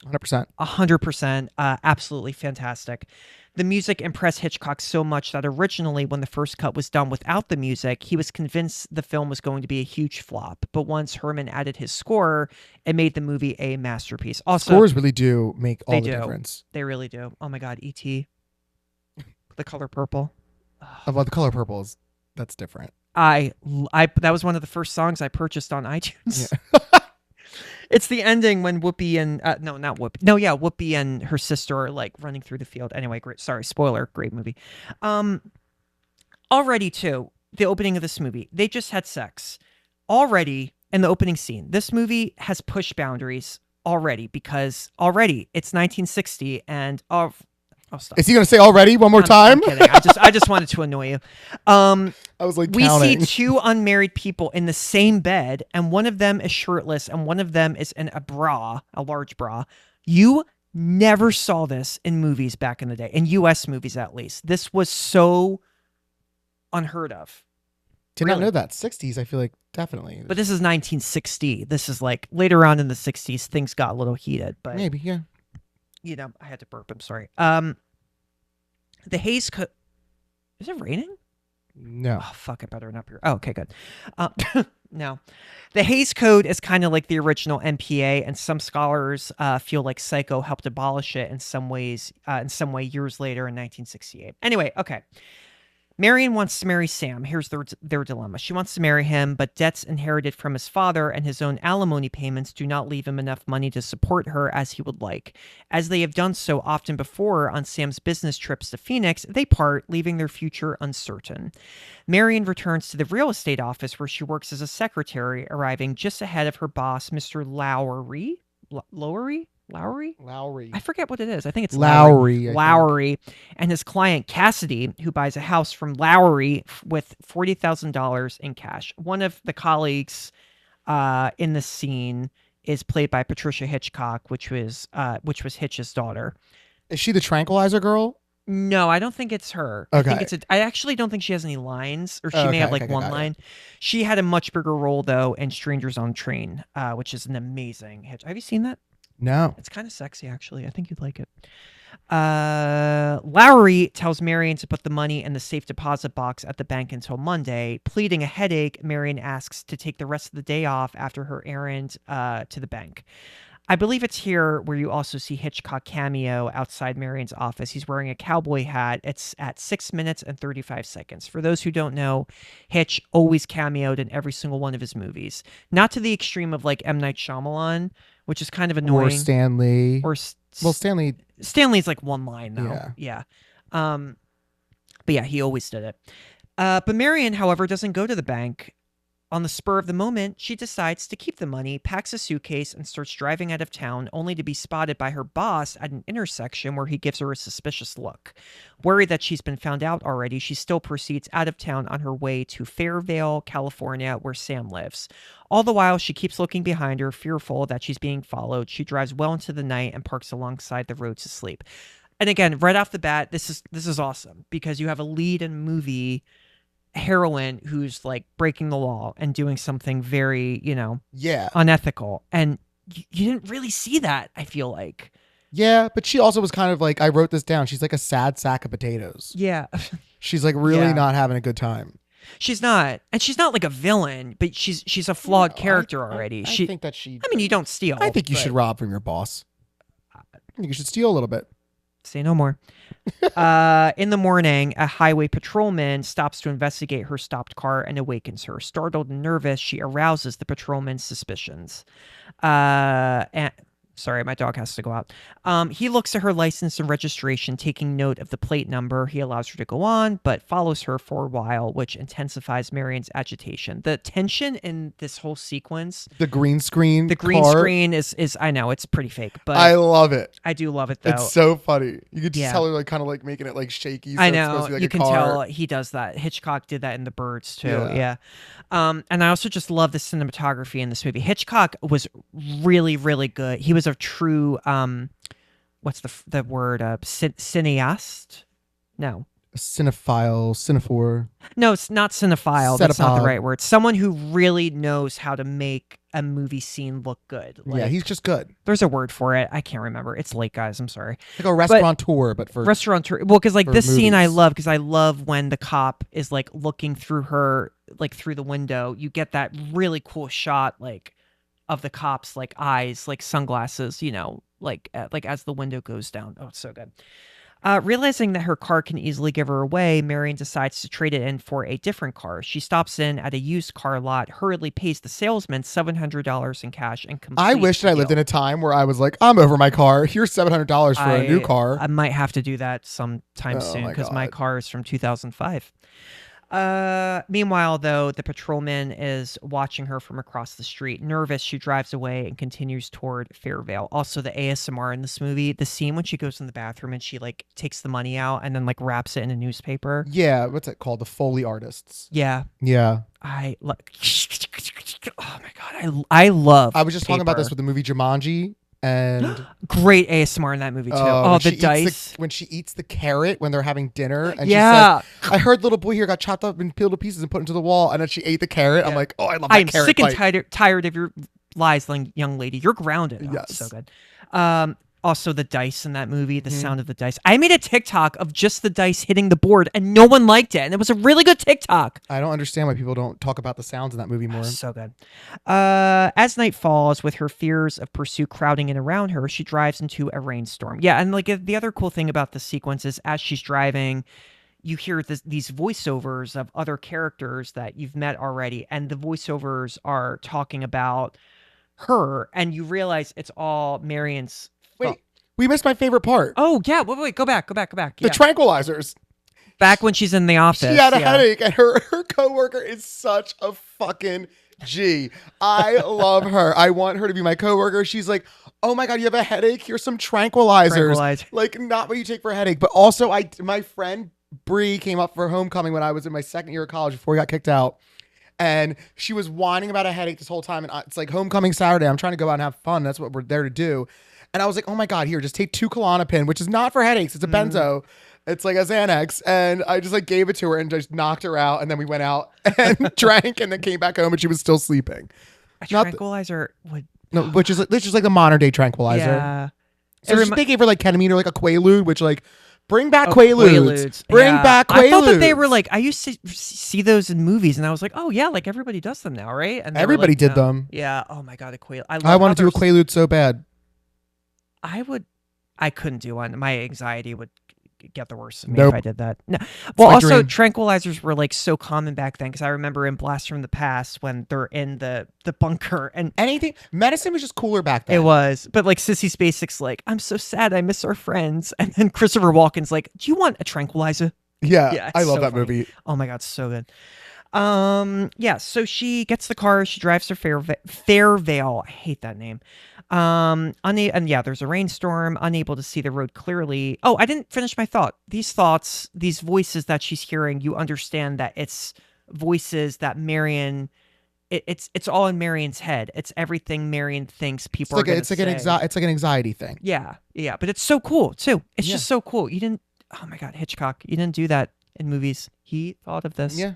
100%. 100%. Absolutely fantastic. The music impressed Hitchcock so much that originally, when the first cut was done without the music, he was convinced the film was going to be a huge flop. But once Herrmann added his score, it made the movie a masterpiece. Also, scores really do make all the difference. They really do. Oh my God, E.T. The color purple. Well, the color purple is that's different. I that was one of the first songs I purchased on iTunes. Yeah. It's the ending when Whoopi and no, not Whoopi. No, yeah, Whoopi and her sister are running through the field. Anyway, great. Sorry, spoiler. Great movie. Already too, the opening of this movie, they just had sex. Already in the opening scene, this movie has pushed boundaries already because already it's 1960 and Oh, stop. Is he going to say already one more time? I'm kidding. I just wanted to annoy you. I was we counting. see two unmarried people in the same bed, and one of them is shirtless, and one of them is in a bra, a large bra. You never saw this in movies back in the day, in U.S. movies at least. This was so unheard of. Did not know that. 60s, I feel like definitely. But this is 1960. This is later on in the 60s, things got a little heated. But maybe, yeah. I had to burp. I'm sorry. The Hays Code. Is it raining? No. Oh, fuck, I better not be. Oh, okay, good. No. The Hays Code is kind of like the original MPA, and some scholars feel like Psycho helped abolish it in some way years later in 1968. Anyway, okay. Marion wants to marry Sam. Here's their dilemma. She wants to marry him, but debts inherited from his father and his own alimony payments do not leave him enough money to support her as he would like. As they have done so often before on Sam's business trips to Phoenix, they part, leaving their future uncertain. Marion returns to the real estate office where she works as a secretary, arriving just ahead of her boss, Mr. Lowery. Lowery? Lowry. I forget what it is. I think it's Lowry, I think. Lowry, and his client Cassidy, who buys a house from Lowry with $40,000 in cash. One of the colleagues in the scene is played by Patricia Hitchcock, which was Hitch's daughter. Is she the tranquilizer girl? No, I don't think it's her. Okay. I actually don't think she has any lines, or she Oh, may have okay, like one got it. line. She had a much bigger role though in Strangers on Train, which is an amazing Hitch. Have you seen that? No. It's kind of sexy, actually. I think you'd like it. Lowry tells Marion to put the money in the safe deposit box at the bank until Monday. Pleading a headache, Marion asks to take the rest of the day off after her errand to the bank. I believe it's here where you also see Hitchcock cameo outside Marion's office. He's wearing a cowboy hat. It's at 6 minutes and 35 seconds. For those who don't know, Hitch always cameoed in every single one of his movies. Not to the extreme of like M. Night Shyamalan, which is kind of annoying. Or Stanley. Or Stanley's like one line though. Yeah. But yeah, he always did it. But Marion, however, doesn't go to the bank. On the spur of the moment, she decides to keep the money, packs a suitcase, and starts driving out of town, only to be spotted by her boss at an intersection where he gives her a suspicious look. Worried that she's been found out already, she still proceeds out of town on her way to Fairvale, California, where Sam lives. All the while, she keeps looking behind her, fearful that she's being followed. She drives well into the night and parks alongside the road to sleep. And again, right off the bat, this is awesome because you have a lead in movie heroine who's like breaking the law and doing something very, unethical. And you didn't really see that, I feel like. Yeah, but she also was kind of like, I wrote this down. She's like a sad sack of potatoes. Yeah. She's like really not having a good time. She's not. And she's not like a villain, but she's a flawed character already. I think that she... I mean, you don't steal. I think you should rob from your boss. I think you should steal a little bit. Say no more. In the morning, a highway patrolman stops to investigate her stopped car and awakens her. Startled and nervous, she arouses the patrolman's suspicions. Sorry, my dog has to go out. He looks at her license and registration, taking note of the plate number. He allows her to go on, but follows her for a while, which intensifies Marion's agitation. The tension in this whole sequence... The green screen is I know, it's pretty fake, but... I love it. I do love it, though. It's so funny. You could just tell her like kind of like making it like shaky. So I it's know. supposed to be like You a can car. tell he does that. Hitchcock did that in The Birds, too. Yeah. And I also just love the cinematography in this movie. Hitchcock was really, really good. He was a true, what's the word? Cineast? No. Cinephile. No, it's not cinephile. That's not the right word. Someone who really knows how to make a movie scene look good. Yeah, he's just good. There's a word for it. I can't remember. It's late, guys. I'm sorry. Like a restaurateur, but for restaurateur. Well, because like this movies. scene I love because I love when the cop is like looking through her, like through the window. You get that really cool shot, like of the cop's like eyes, like sunglasses, like as the window goes down. Oh, it's so good. Realizing that her car can easily give her away, Marion decides to trade it in for a different car. She stops in at a used car lot, hurriedly pays the salesman $700 in cash, and completes I wish that I lived in a time where I was like, I'm over my car. Here's $700 for a new car. I might have to do that sometime soon because my car is from 2005. Meanwhile, though, the patrolman is watching her from across the street. Nervous, she drives away and continues toward Fairvale. Also, the ASMR in this movie, the scene when she goes in the bathroom and she like takes the money out and then like wraps it in a newspaper. Yeah, what's it called? The Foley artists. Yeah. Yeah. I like. Oh my god, I love. I was just talking about this with the movie Jumanji. And great ASMR in that movie too. The dice when she eats the carrot when they're having dinner, and she said, "I heard little boy here got chopped up and peeled to pieces and put into the wall," and then she ate the carrot. Yeah. I'm like, "Oh, I love that carrot." I'm sick and tired of your lies, young lady. You're grounded. Yes, so good. Also, the dice in that movie, the sound of the dice. I made a TikTok of just the dice hitting the board, and no one liked it. And it was a really good TikTok. I don't understand why people don't talk about the sounds in that movie more. So good. As night falls, with her fears of pursuit crowding in around her, she drives into a rainstorm. Yeah, and like the other cool thing about the sequence is as she's driving, you hear these voiceovers of other characters that you've met already, and the voiceovers are talking about her, and you realize it's all Marion's. Wait, we missed my favorite part. Oh, yeah. Wait, go back. The Yeah. tranquilizers. Back when she's in the office. She had a headache, and her coworker is such a fucking Gee, I love her. I want her to be my coworker. She's like, oh my God, you have a headache? Here's some tranquilizers. Tranquilizer. Like, not what you take for a headache, but also my friend Bree came up for homecoming when I was in my second year of college before we got kicked out. And she was whining about a headache this whole time. And it's like homecoming Saturday. I'm trying to go out and have fun. That's what we're there to do. And I was like, oh my God, here, just take 2 Klonopin, which is not for headaches. It's a benzo. It's like a Xanax. And I just like gave it to her and just knocked her out. And then we went out and drank and then came back home and she was still sleeping. A Not the- tranquilizer would. No, which is like the modern day tranquilizer. Yeah. So they gave her like ketamine or like a Quaalude, which like bring back Oh, Quaaludes. Bring back Quaaludes. I thought that they were like, I used to see those in movies, and I was like, oh yeah, like everybody does them now, right? And they were Everybody like, did no. them. Yeah. Oh my god, a Quaalude. I want to do a Quaalude so bad. I couldn't do one. My anxiety would get the worst of me Nope. if I did that. No. Well, my also dream. tranquilizers were like so common back then because I remember in Blast from the Past when they're in the bunker and Anything medicine was just cooler back then. it was, but like Sissy Spacek's like, I'm so sad, I miss our friends, and then Christopher Walken's like, do you want a tranquilizer? Yeah, Yeah, I it's love so that funny. movie. Oh my god, so good. Yeah, so she gets the car, she drives to Fairvale. I hate that name. And yeah, there's a rainstorm, unable to see the road clearly. Oh, I didn't finish my thought. These voices that she's hearing, you understand that it's voices that Marion it's all in Marion's head. It's everything Marion thinks people are going to say. It's like an anxiety thing. Yeah, but it's so cool too. It's Yeah. just so cool. You didn't. Oh my god, Hitchcock! You didn't do that in movies. He thought of this. Yeah.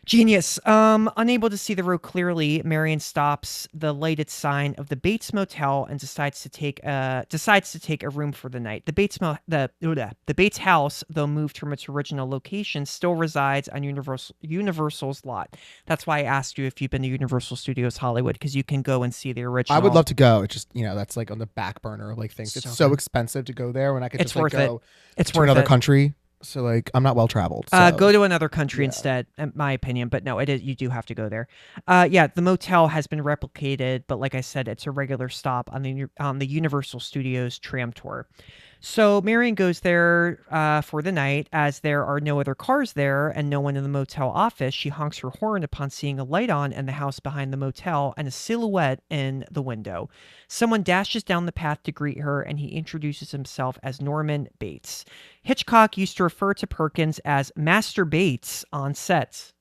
Genius. Unable to see the road clearly, Marion stops the lighted sign of the Bates Motel and decides to take a room for the night. The Bates house, though moved from its original location, still resides on Universal's lot. That's why I asked you if you've been to Universal Studios Hollywood, because you can go and see the original. I would love to go. It's just, that's like on the back burner of like things. It's so good. expensive to go there when I could It's just like worth go It's to worth another it. country. So like I'm not well traveled. So. Go to another country Yeah. instead, in my opinion. But no, you do have to go there. Yeah, the motel has been replicated, but like I said, it's a regular stop on the Universal Studios tram tour. So Marion goes there for the night. As there are no other cars there and no one in the motel office, she honks her horn upon seeing a light on in the house behind the motel and a silhouette in the window. Someone dashes down the path to greet her, and he introduces himself as Norman Bates. Hitchcock used to refer to Perkins as Master Bates on sets.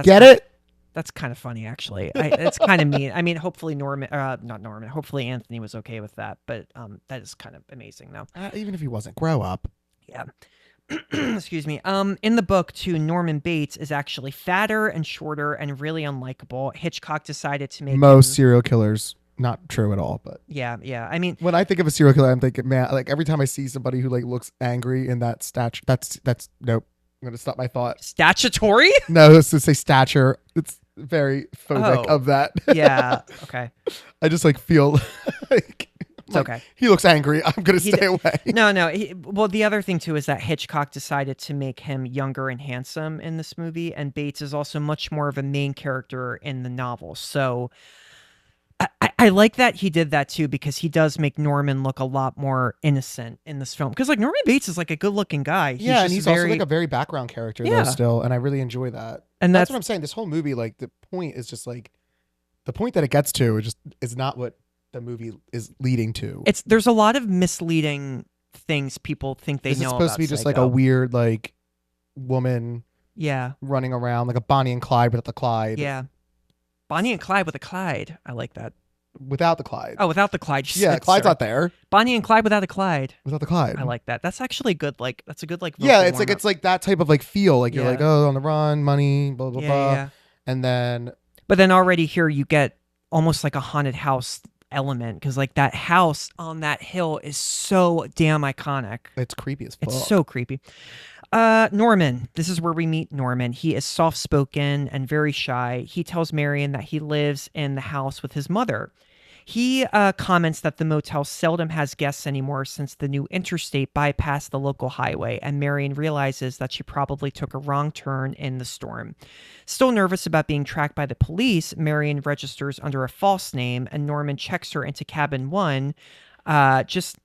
Get it? That's kind of funny, actually. It's kind of mean. I mean, hopefully not Norman. Hopefully Anthony was okay with that. But that is kind of amazing, though. Even if he wasn't, grow up. Yeah. Excuse me. In the book, too, Norman Bates is actually fatter and shorter and really unlikable. Hitchcock decided to make Most him, serial killers, not true at all, but Yeah. I mean, when I think of a serial killer, I'm thinking, man, like every time I see somebody who like looks angry in that stature, that's nope. I'm gonna stop my thought. statutory. No, let's just say stature. It's very phobic Oh. of that. Yeah. Okay. I just like feel like It's okay. he looks angry. I'm gonna stay away. No. Well, the other thing too is that Hitchcock decided to make him younger and handsome in this movie, and Bates is also much more of a main character in the novel. So I like that he did that too, because he does make Norman look a lot more innocent in this film. Because like Norman Bates is like a good-looking guy. Yeah, and just he's very, also like a very background character Yeah. though still, and I really enjoy that. and That's what I'm saying. This whole movie, like the point is just like the point that it gets to is not what the movie is leading to. there's a lot of misleading things people think they Is it know supposed about to be just like Psycho. a weird like woman Yeah. running around like a Bonnie and Clyde without the Clyde? Yeah. Bonnie and Clyde with a Clyde. I like that. Without the Clyde. Oh, without the Clyde. Yeah, Clyde's not there. Bonnie and Clyde without a Clyde. Without the Clyde. I like that. That's actually good. Like that's a good like. Yeah, vocal it's like warm-up. it's like that type of like feel. Like you're Yeah. like, oh, on the run, money, blah blah blah. Yeah. And then But then already here you get almost like a haunted house element, because like that house on that hill is so damn iconic. it's creepy as fuck. It's so creepy. Norman. This is where we meet Norman. He is soft-spoken and very shy. He tells Marion that he lives in the house with his mother. He comments that the motel seldom has guests anymore since the new interstate bypassed the local highway, and Marion realizes that she probably took a wrong turn in the storm. Still nervous about being tracked by the police, Marion registers under a false name, and Norman checks her into cabin 1, just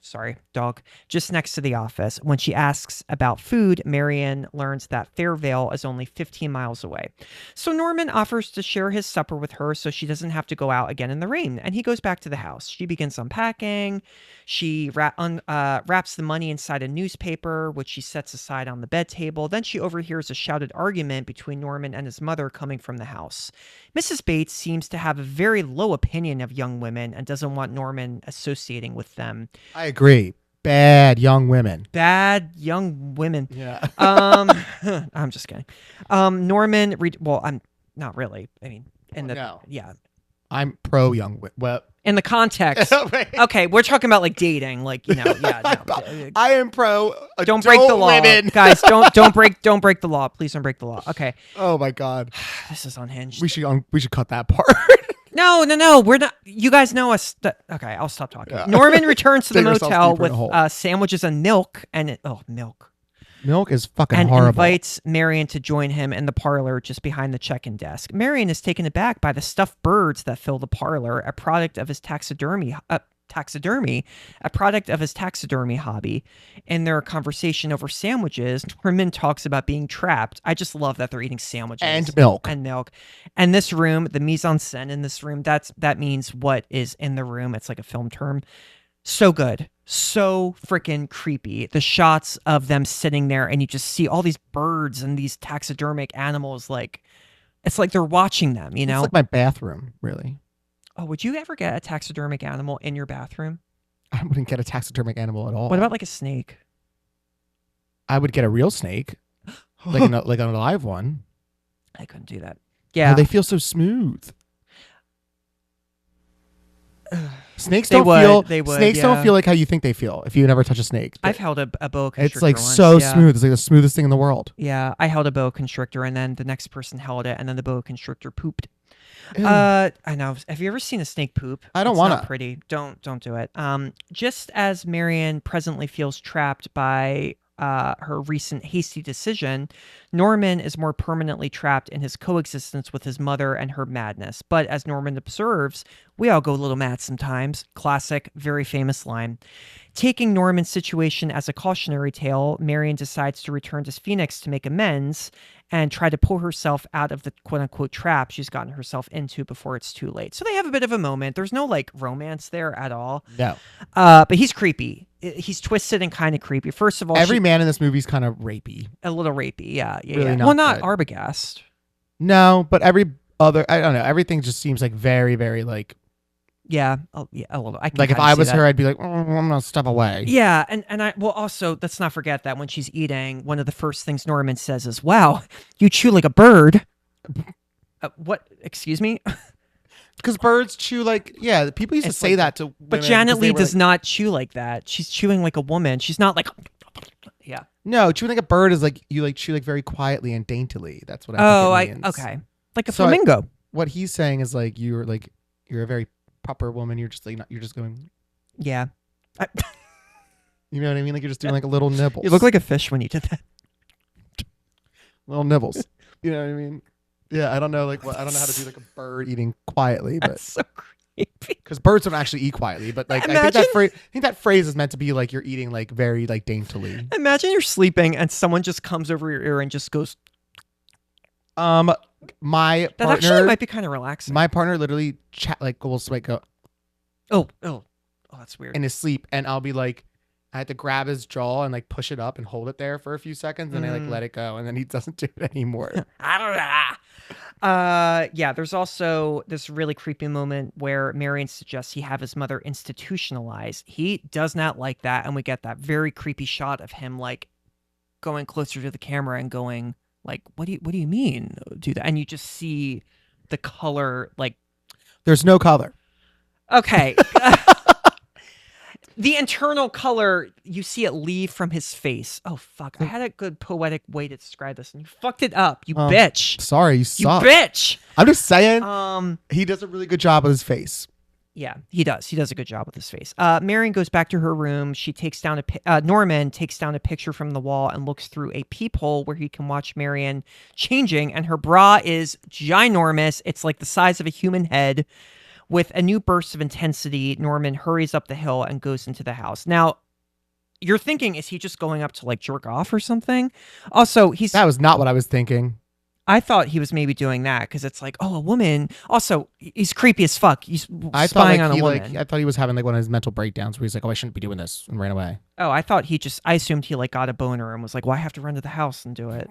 sorry, dog, just next to the office. When she asks about food, Marion learns that Fairvale is only 15 miles away. So Norman offers to share his supper with her so she doesn't have to go out again in the rain, and he goes back to the house. She begins unpacking. She wraps the money inside a newspaper, which she sets aside on the bed table. Then she overhears a shouted argument between Norman and his mother coming from the house. Mrs. Bates seems to have a very low opinion of young women and doesn't want Norman associating with them. I agree. Bad young women. Bad young women. Yeah. I'm just kidding. Norman, well, I'm not really. I mean, yeah. I'm pro young women. Well, in the context. Okay, we're talking about like dating, like, you know, yeah. No. I am pro. Don't break the law, women. guys. Don't break the law. Please don't break the law. Okay. Oh my God. This is unhinged. We should cut that part. No. We're not. You guys know us. Okay, I'll stop talking. Yeah. Norman returns to the Dig ourselves motel deeper in a with hole. sandwiches and milk, and milk. Milk is fucking And horrible. invites Marion to join him in the parlor just behind the check-in desk. Marion is taken aback by the stuffed birds that fill the parlor, a product of his taxidermy hobby. In their conversation over sandwiches, Norman talks about being trapped. I just love that they're eating sandwiches And milk. And this room, the mise en scène in this room, that means what is in the room. It's like a film term. So good. So freaking creepy. The shots of them sitting there and you just see all these birds and these taxidermic animals, like it's like they're watching them, you know? It's like my bathroom, really. Oh, would you ever get a taxidermic animal in your bathroom? I wouldn't get a taxidermic animal at all. What about like a snake? I would get a real snake, like an alive one. I couldn't do that. Yeah. Oh, they feel so smooth. Snakes They don't would, feel. they would, Snakes yeah. don't feel like how you think they feel if you never touch a snake. I've held a boa constrictor It's like once, so yeah. smooth. It's like the smoothest thing in the world. Yeah, I held a boa constrictor and then the next person held it and then the boa constrictor pooped. Ew. I know. Have you ever seen a snake poop? I don't It's wanna. not pretty. Don't do it. Just as Marion presently feels trapped by her recent hasty decision, Norman is more permanently trapped in his coexistence with his mother and her madness. But as Norman observes, we all go a little mad sometimes. Classic, very famous line. Taking Norman's situation as a cautionary tale, Marion decides to return to Phoenix to make amends and try to pull herself out of the quote-unquote trap she's gotten herself into before it's too late. So they have a bit of a moment. There's no like romance there at all. No. But he's creepy. He's twisted and kind of creepy. First of all, Every man in this movie is kind of rapey. a little rapey. Yeah. Really not Well, not good. Arbogast. No, but every other, I don't know. Everything just seems like very, very like. Yeah, a little. I can Like if kinda I see was that. her, I'd be like, I'm gonna step away. Yeah, and I will also, let's not forget that when she's eating, one of the first things Norman says is, "Wow, you chew like a bird." What? Excuse me? Because birds chew like, yeah, people used to It's say like- that to women. But Janet 'cause they Leigh were does like, not chew like that. She's chewing like a woman. She's not like, yeah. No, chewing like a bird is like you like chew like very quietly and daintily. That's what I think it means. Okay, like a So I- flamingo. What he's saying is like you're a very proper woman. You're just like you're just going. Yeah. You know what I mean? Like you're just doing like a little nibbles. You look like a fish when you did that. little nibbles. You know what I mean? Yeah, I don't know I don't know how to do like a bird eating quietly, but That's so creepy. because birds don't actually eat quietly. But like I think that phrase is meant to be like you're eating like very like daintily. Imagine you're sleeping and someone just comes over your ear and just goes. My That actually partner, might be kind of relaxing. my partner literally will like go Oh, that's weird. in his sleep, and I'll be like, I had to grab his jaw and like push it up and hold it there for a few seconds, and I like let it go, and then he doesn't do it anymore. Yeah, there's also this really creepy moment where Marion suggests he have his mother institutionalized. He does not like that, and we get that very creepy shot of him like going closer to the camera and going like, what do you mean do that? And you just see the color like, There's no color. okay. The internal color, you see it leave from his face. Oh, fuck. I had a good poetic way to describe this, and you fucked it up, you bitch. Sorry, you You suck. bitch. I'm just saying Um, he does a really good job with his face. yeah, he does. He does a good job with his face. Marion goes back to her room. She takes down Norman takes down a picture from the wall and looks through a peephole where he can watch Marion changing, and her bra is ginormous. It's like the size of a human head. With a new burst of intensity, Norman hurries up the hill and goes into the house. Now, you're thinking, is he just going up to like jerk off or something? Also, That was not what I was thinking. I thought he was maybe doing that because it's like, oh, a woman. Also, he's creepy as fuck. He's I spying thought on a he woman. I thought he was having like one of his mental breakdowns where he's like, oh, I shouldn't be doing this, and ran away. Oh, I thought I assumed he like got a boner and was like, well, I have to run to the house and do it.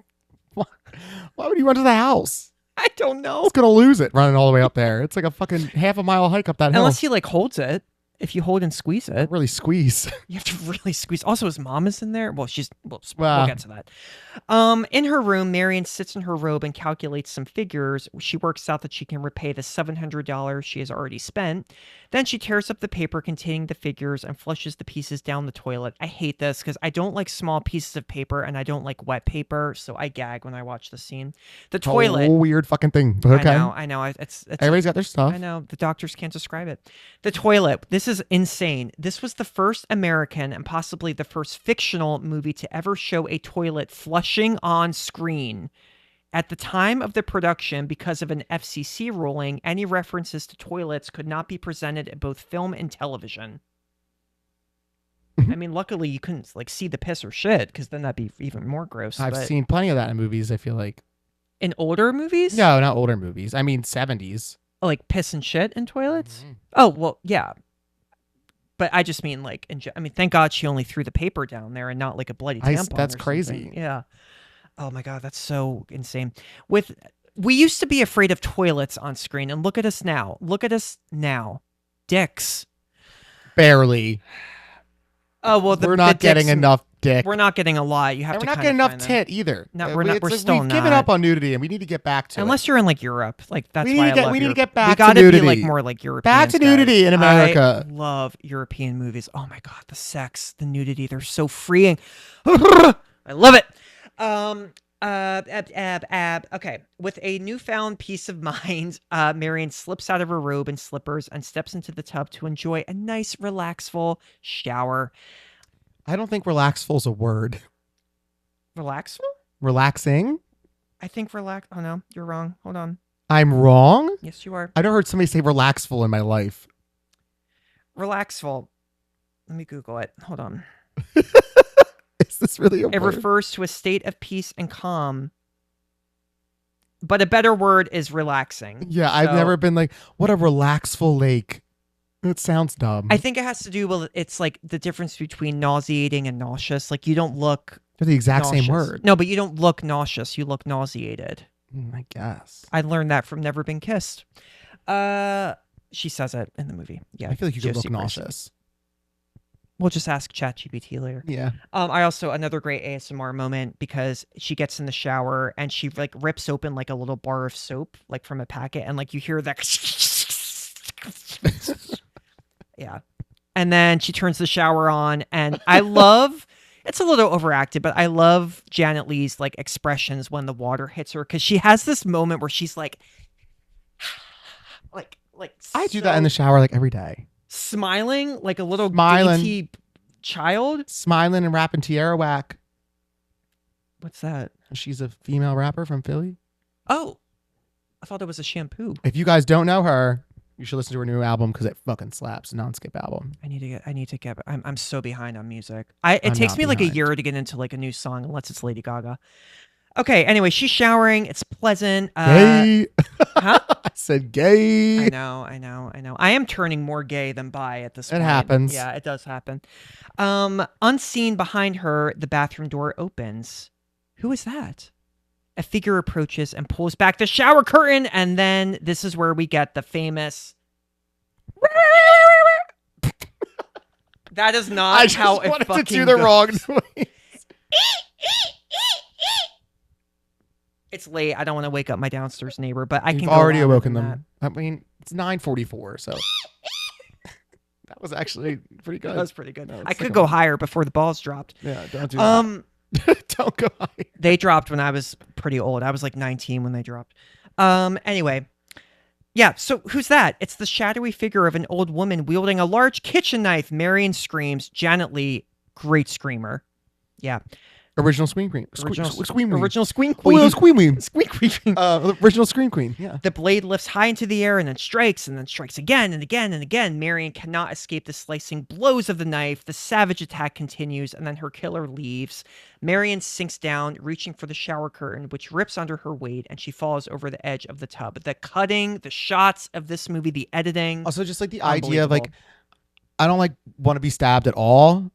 Why would he run to the house? I don't know. He's gonna lose it running all the way up there. It's like a fucking half a mile hike up that hill. Unless he like holds it. If you hold and squeeze it, Really squeeze. you have to really squeeze. Also, his mom is in there. Well, we'll Well. get to that. In her room, Marion sits in her robe and calculates some figures. She works out that she can repay the $700 she has already spent. Then she tears up the paper containing the figures and flushes the pieces down the toilet. I hate this because I don't like small pieces of paper and I don't like wet paper, so I gag when I watch the scene. The toilet. Oh, weird fucking thing. Okay. I know. It's Everybody's got their stuff. I know. The doctors can't describe it. The toilet. This is insane. This was the first American and possibly the first fictional movie to ever show a toilet flushing on screen. At the time of the production, because of an FCC ruling, any references to toilets could not be presented in both film and television. I mean, luckily you couldn't like see the piss or shit, because then that'd be even more gross. I've but seen plenty of that in movies, I feel like. in older movies, No, not older movies. I mean 70s. like piss and shit in toilets. Mhm. Oh well, yeah. But I just mean like, I mean, thank God she only threw the paper down there and not like a bloody tampon. That's or crazy. something. Yeah. Oh my God, that's so insane. We used to be afraid of toilets on screen, and look at us now. Look at us now. Dicks. Barely. Oh well, We're not getting enough dick. We're not getting a lot. You have And to. we're not kinda getting enough find that. tit either. No, we're not. We're We've still given not. up on nudity, and we need to get back to Unless you're in like Europe, like that's We why need to get- I love we need to Europe. get back We to gotta be nudity. like more like European. Back to nudity in America. I love European movies. Oh my God, the sex, the nudity, they're so freeing. I love it. Okay. With a newfound peace of mind, Marion slips out of her robe and slippers and steps into the tub to enjoy a nice, relaxful shower. I don't think relaxful's a word. Relaxful? Relaxing? I think relax. Oh no, you're wrong. Hold on. I'm wrong? Yes, you are. I never heard somebody say relaxful in my life. Relaxful. Let me Google it. Hold on. Is this really a It word? refers to a state of peace and calm. But a better word is relaxing. Yeah, I've So, never been like, what a relaxful lake. It sounds dumb. I think it has to do with it's like the difference between nauseating and nauseous. Like you don't look They're the exact nauseous. same word. No, but you don't look nauseous. You look nauseated. I guess. I learned that from Never Been Kissed. She says it in the movie. Yeah, I feel like you could Josie look Grayson. nauseous. We'll just ask ChatGPT later. Yeah. I also another great ASMR moment because she gets in the shower and she like rips open like a little bar of soap like from a packet and like you hear that. Yeah. And then she turns the shower on and I love it's a little overacted, but I love Janet Leigh's like expressions when the water hits her because she has this moment where she's like I do that in the shower like every day. smiling like a little Smiling. dainty child. Smiling and rapping Tierra Whack. What's that? She's a female rapper from Philly. Oh, I thought it was a shampoo. If you guys don't know her, you should listen to her new album because it fucking slaps. Non-skip album. I need to get. I'm so behind on music. It I'm takes not me like a behind. year to get into like a new song unless it's Lady Gaga. Okay. Anyway, she's showering. It's pleasant. Gay. Huh? I said gay. I know. I am turning more gay than bi at this It point. happens. Yeah, it does happen. Unseen behind her, the bathroom door opens. Who is that? A figure approaches and pulls back the shower curtain, and then this is where we get the famous. That is not I just how it wanted fucking to do the goes. wrong noise. It's late. I don't want to wake up my downstairs neighbor, but I can You've go already louder awoken than them. I mean, it's 9:44, so that was actually pretty that. good. That was pretty good. No, it's I like could a- go higher before the balls dropped. Yeah, don't do that. Don't go high. They dropped when I was pretty old. I was like 19 when they dropped. Anyway. Yeah, so who's that? It's the shadowy figure of an old woman wielding a large kitchen knife. Marion screams. Janet Leigh, great screamer. Yeah. Original Scream Queen. Original Scream Queen. Original Scream Oh, Queen. no, Scream Queen. Scream Queen. Original Scream Queen. Yeah. The blade lifts high into the air and then strikes again and again and again. Marion cannot escape the slicing blows of the knife. The savage attack continues, and then her killer leaves. Marion sinks down, reaching for the shower curtain, which rips under her weight, and she falls over the edge of the tub. The cutting, the shots of this movie, the editing. Also, just like the idea of like, unbelievable. I don't like want to be stabbed at all.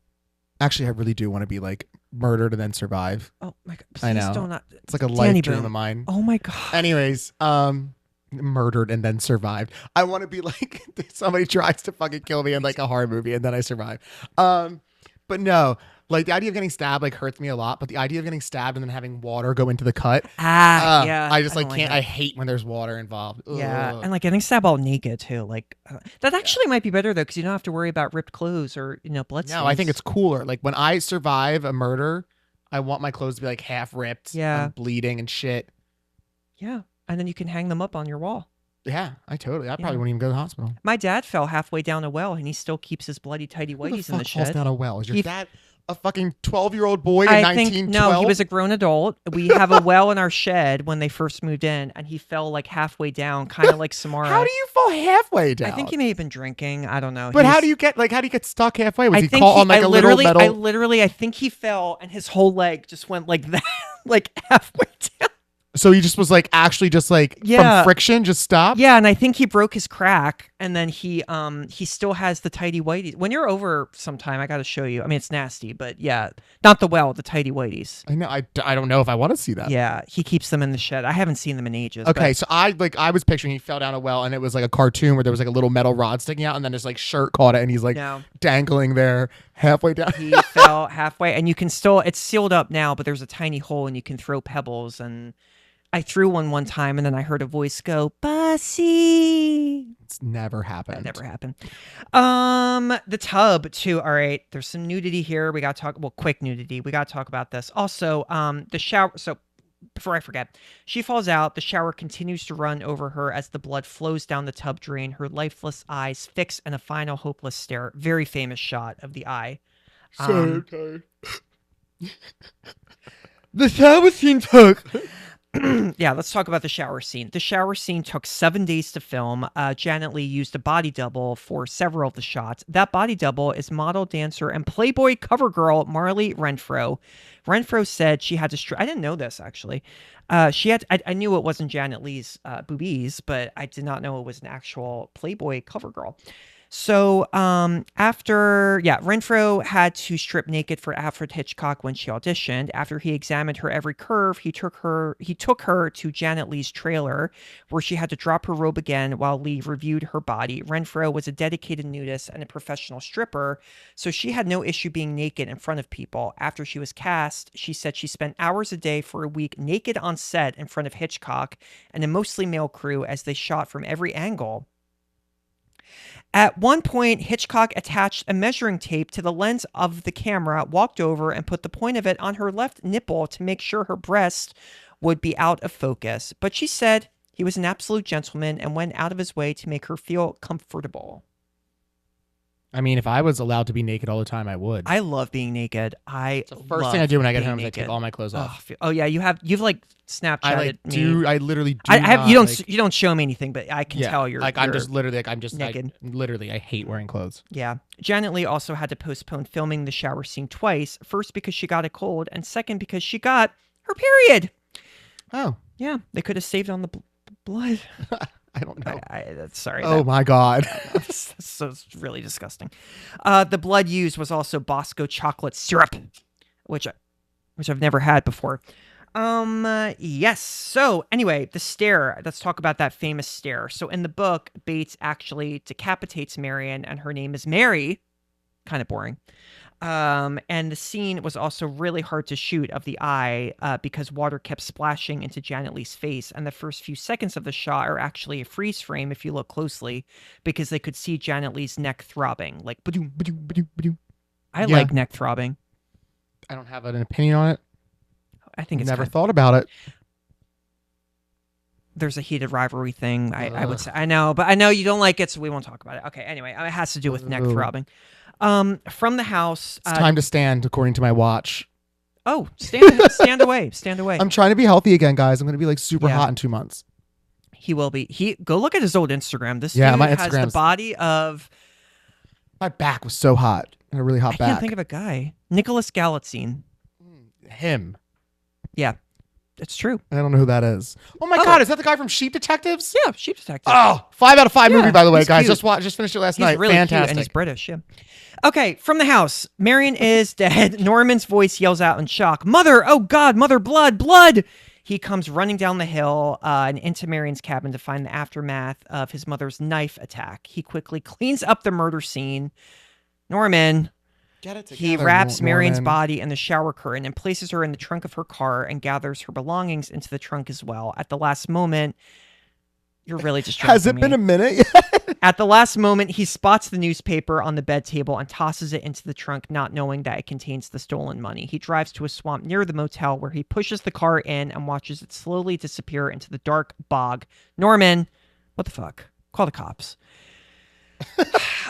Actually, I really do want to be like murdered and then survive. Oh my god! I Please know. don't. It's like a Danny life dream Boone. of mine. Oh my god. Anyways, murdered and then survived. I want to be like somebody tries to fucking kill me in like a horror movie and then I survive. But no, like the idea of getting stabbed like hurts me a lot. But the idea of getting stabbed and then having water go into the cut, Yeah. I just don't like can't. that. I hate when there's water involved. Yeah, Ugh. and like getting stabbed all naked too. Like that actually might be better though, because you don't have to worry about ripped clothes or blood. No, I think it's cooler. Like when I survive a murder, I want my clothes to be like half ripped, and bleeding and shit. Yeah, and then you can hang them up on your wall. Yeah, I probably wouldn't even go to the hospital. My dad fell halfway down a well, and he still keeps his bloody tighty Who the whities in the fuck falls shed. down a well? Is your dad a fucking 12-year-old boy in I 1912? think no, he was a grown adult. We have a well in our shed when they first moved in, and he fell like halfway down, kind of like Samara. How do you fall halfway down? I think he may have been drinking. I don't know. But how do you get stuck halfway? Was I he think caught on like a little metal? I think he fell, and his whole leg just went like that, like halfway down. So he just was like actually just like from friction just stopped? Yeah, and I think he broke his crack, and then he still has the tighty whities. When you're over sometime, I got to show you. I mean, it's nasty, but yeah, not the well, the tighty whities. I know. I don't know if I want to see that. Yeah, he keeps them in the shed. I haven't seen them in ages. Okay, but so I was picturing he fell down a well and it was like a cartoon where there was like a little metal rod sticking out and then his like shirt caught it and he's like No. dangling there halfway down. He fell halfway, and you can still. It's sealed up now, but there's a tiny hole, and you can throw pebbles. And I threw one time, and then I heard a voice go, "Bussy." It's never happened. That never happened. The tub too. All right, there's some nudity here. We got to talk. Well, quick nudity. We got to talk about this. Also, the shower. So before I forget, she falls out. The shower continues to run over her as the blood flows down the tub drain. Her lifeless eyes fixed in a final hopeless stare. Very famous shot of the eye. Okay. The shower scene took. Yeah, let's talk about the shower scene. The shower scene took 7 days to film. Janet Leigh used a body double for several of the shots. That body double is model, dancer, and Playboy cover girl Marley Renfro. Renfro said she had to. I didn't know this actually. She had. I knew it wasn't Janet Leigh's boobies, but I did not know it was an actual Playboy cover girl. So Renfro had to strip naked for Alfred HitchCOCK when she auditioned. After he examined her every curve, he took her to Janet Leigh's trailer, where she had to drop her robe again while Leigh reviewed her body. Renfro was a dedicated nudist and a professional stripper, so she had no issue being naked in front of people. After she was cast, she said she spent hours a day for a week naked on set in front of HitchCOCK and a mostly male crew as they shot from every angle. At one point, HitchCOCK attached a measuring tape to the lens of the camera, walked over, and put the point of it on her left nipple to make sure her breast would be out of focus. But she said he was an absolute gentleman and went out of his way to make her feel comfortable. I mean, if I was allowed to be naked all the time, I would. I love being naked. It's the first thing I do when I get home is I take all my clothes off. Oh yeah, you've like Snapchatted me. I literally do. I have. Not, You don't. You don't show me anything, but I can tell you're. Like I'm just literally naked. I hate wearing clothes. Yeah. Janet Leigh also had to postpone filming the shower scene twice. First because she got a cold, and second because she got her period. Oh. Yeah, they could have saved on the blood. I don't know. Sorry. Oh my God. So it's really disgusting. The blood used was also Bosco chocolate syrup, which I've never had before. Yes. So anyway, the stare. Let's talk about that famous stare. So in the book, Bates actually decapitates Marion, and her name is Mary. Kind of boring. And the scene was also really hard to shoot of the eye because water kept splashing into Janet Leigh's face. And the first few seconds of the shot are actually a freeze frame if you look closely, because they could see Janet Leigh's neck throbbing. Like, ba-doom, ba-doom, ba-doom, ba-doom. I like neck throbbing. I don't have an opinion on it. I think it's never thought about it. There's a heated rivalry thing. I would say. I know, but I know you don't like it, so we won't talk about it. Okay. Anyway, it has to do with neck throbbing. From the house. It's time to stand, according to my watch. Oh, stand away. Stand away. I'm trying to be healthy again, guys. I'm going to be like super Yeah. hot in 2 months. He will be. Go look at his old Instagram. This Yeah, dude my has the Instagram's- body of... My back was so hot. I had a really hot I back. can't think of a guy. Nicholas Galitzine. Him. Yeah, it's true. I don't know who that is. Oh my Oh. God, is that the guy from Sheep Detectives? Yeah, Sheep Detective. Oh, 5 out of 5 Yeah, movie, by the way, he's guys. cute. Just finished it last He's night. really Fantastic. cute, and he's British, yeah. Okay, from the house, Marion is dead. Norman's voice yells out in shock, "Mother! Oh God, Mother! Blood! Blood!" He comes running down the hill and into Marion's cabin to find the aftermath of his mother's knife attack. He quickly cleans up the murder scene. Norman... Get it He together, wraps Marion's Norman. body in the shower curtain and places her in the trunk of her car and gathers her belongings into the trunk as well. At the last moment, you're really distracting Has it me. been a minute yet? At the last moment, he spots the newspaper on the bed table and tosses it into the trunk, not knowing that it contains the stolen money. He drives to a swamp near the motel where he pushes the car in and watches it slowly disappear into the dark bog. Norman, what the fuck? Call the cops.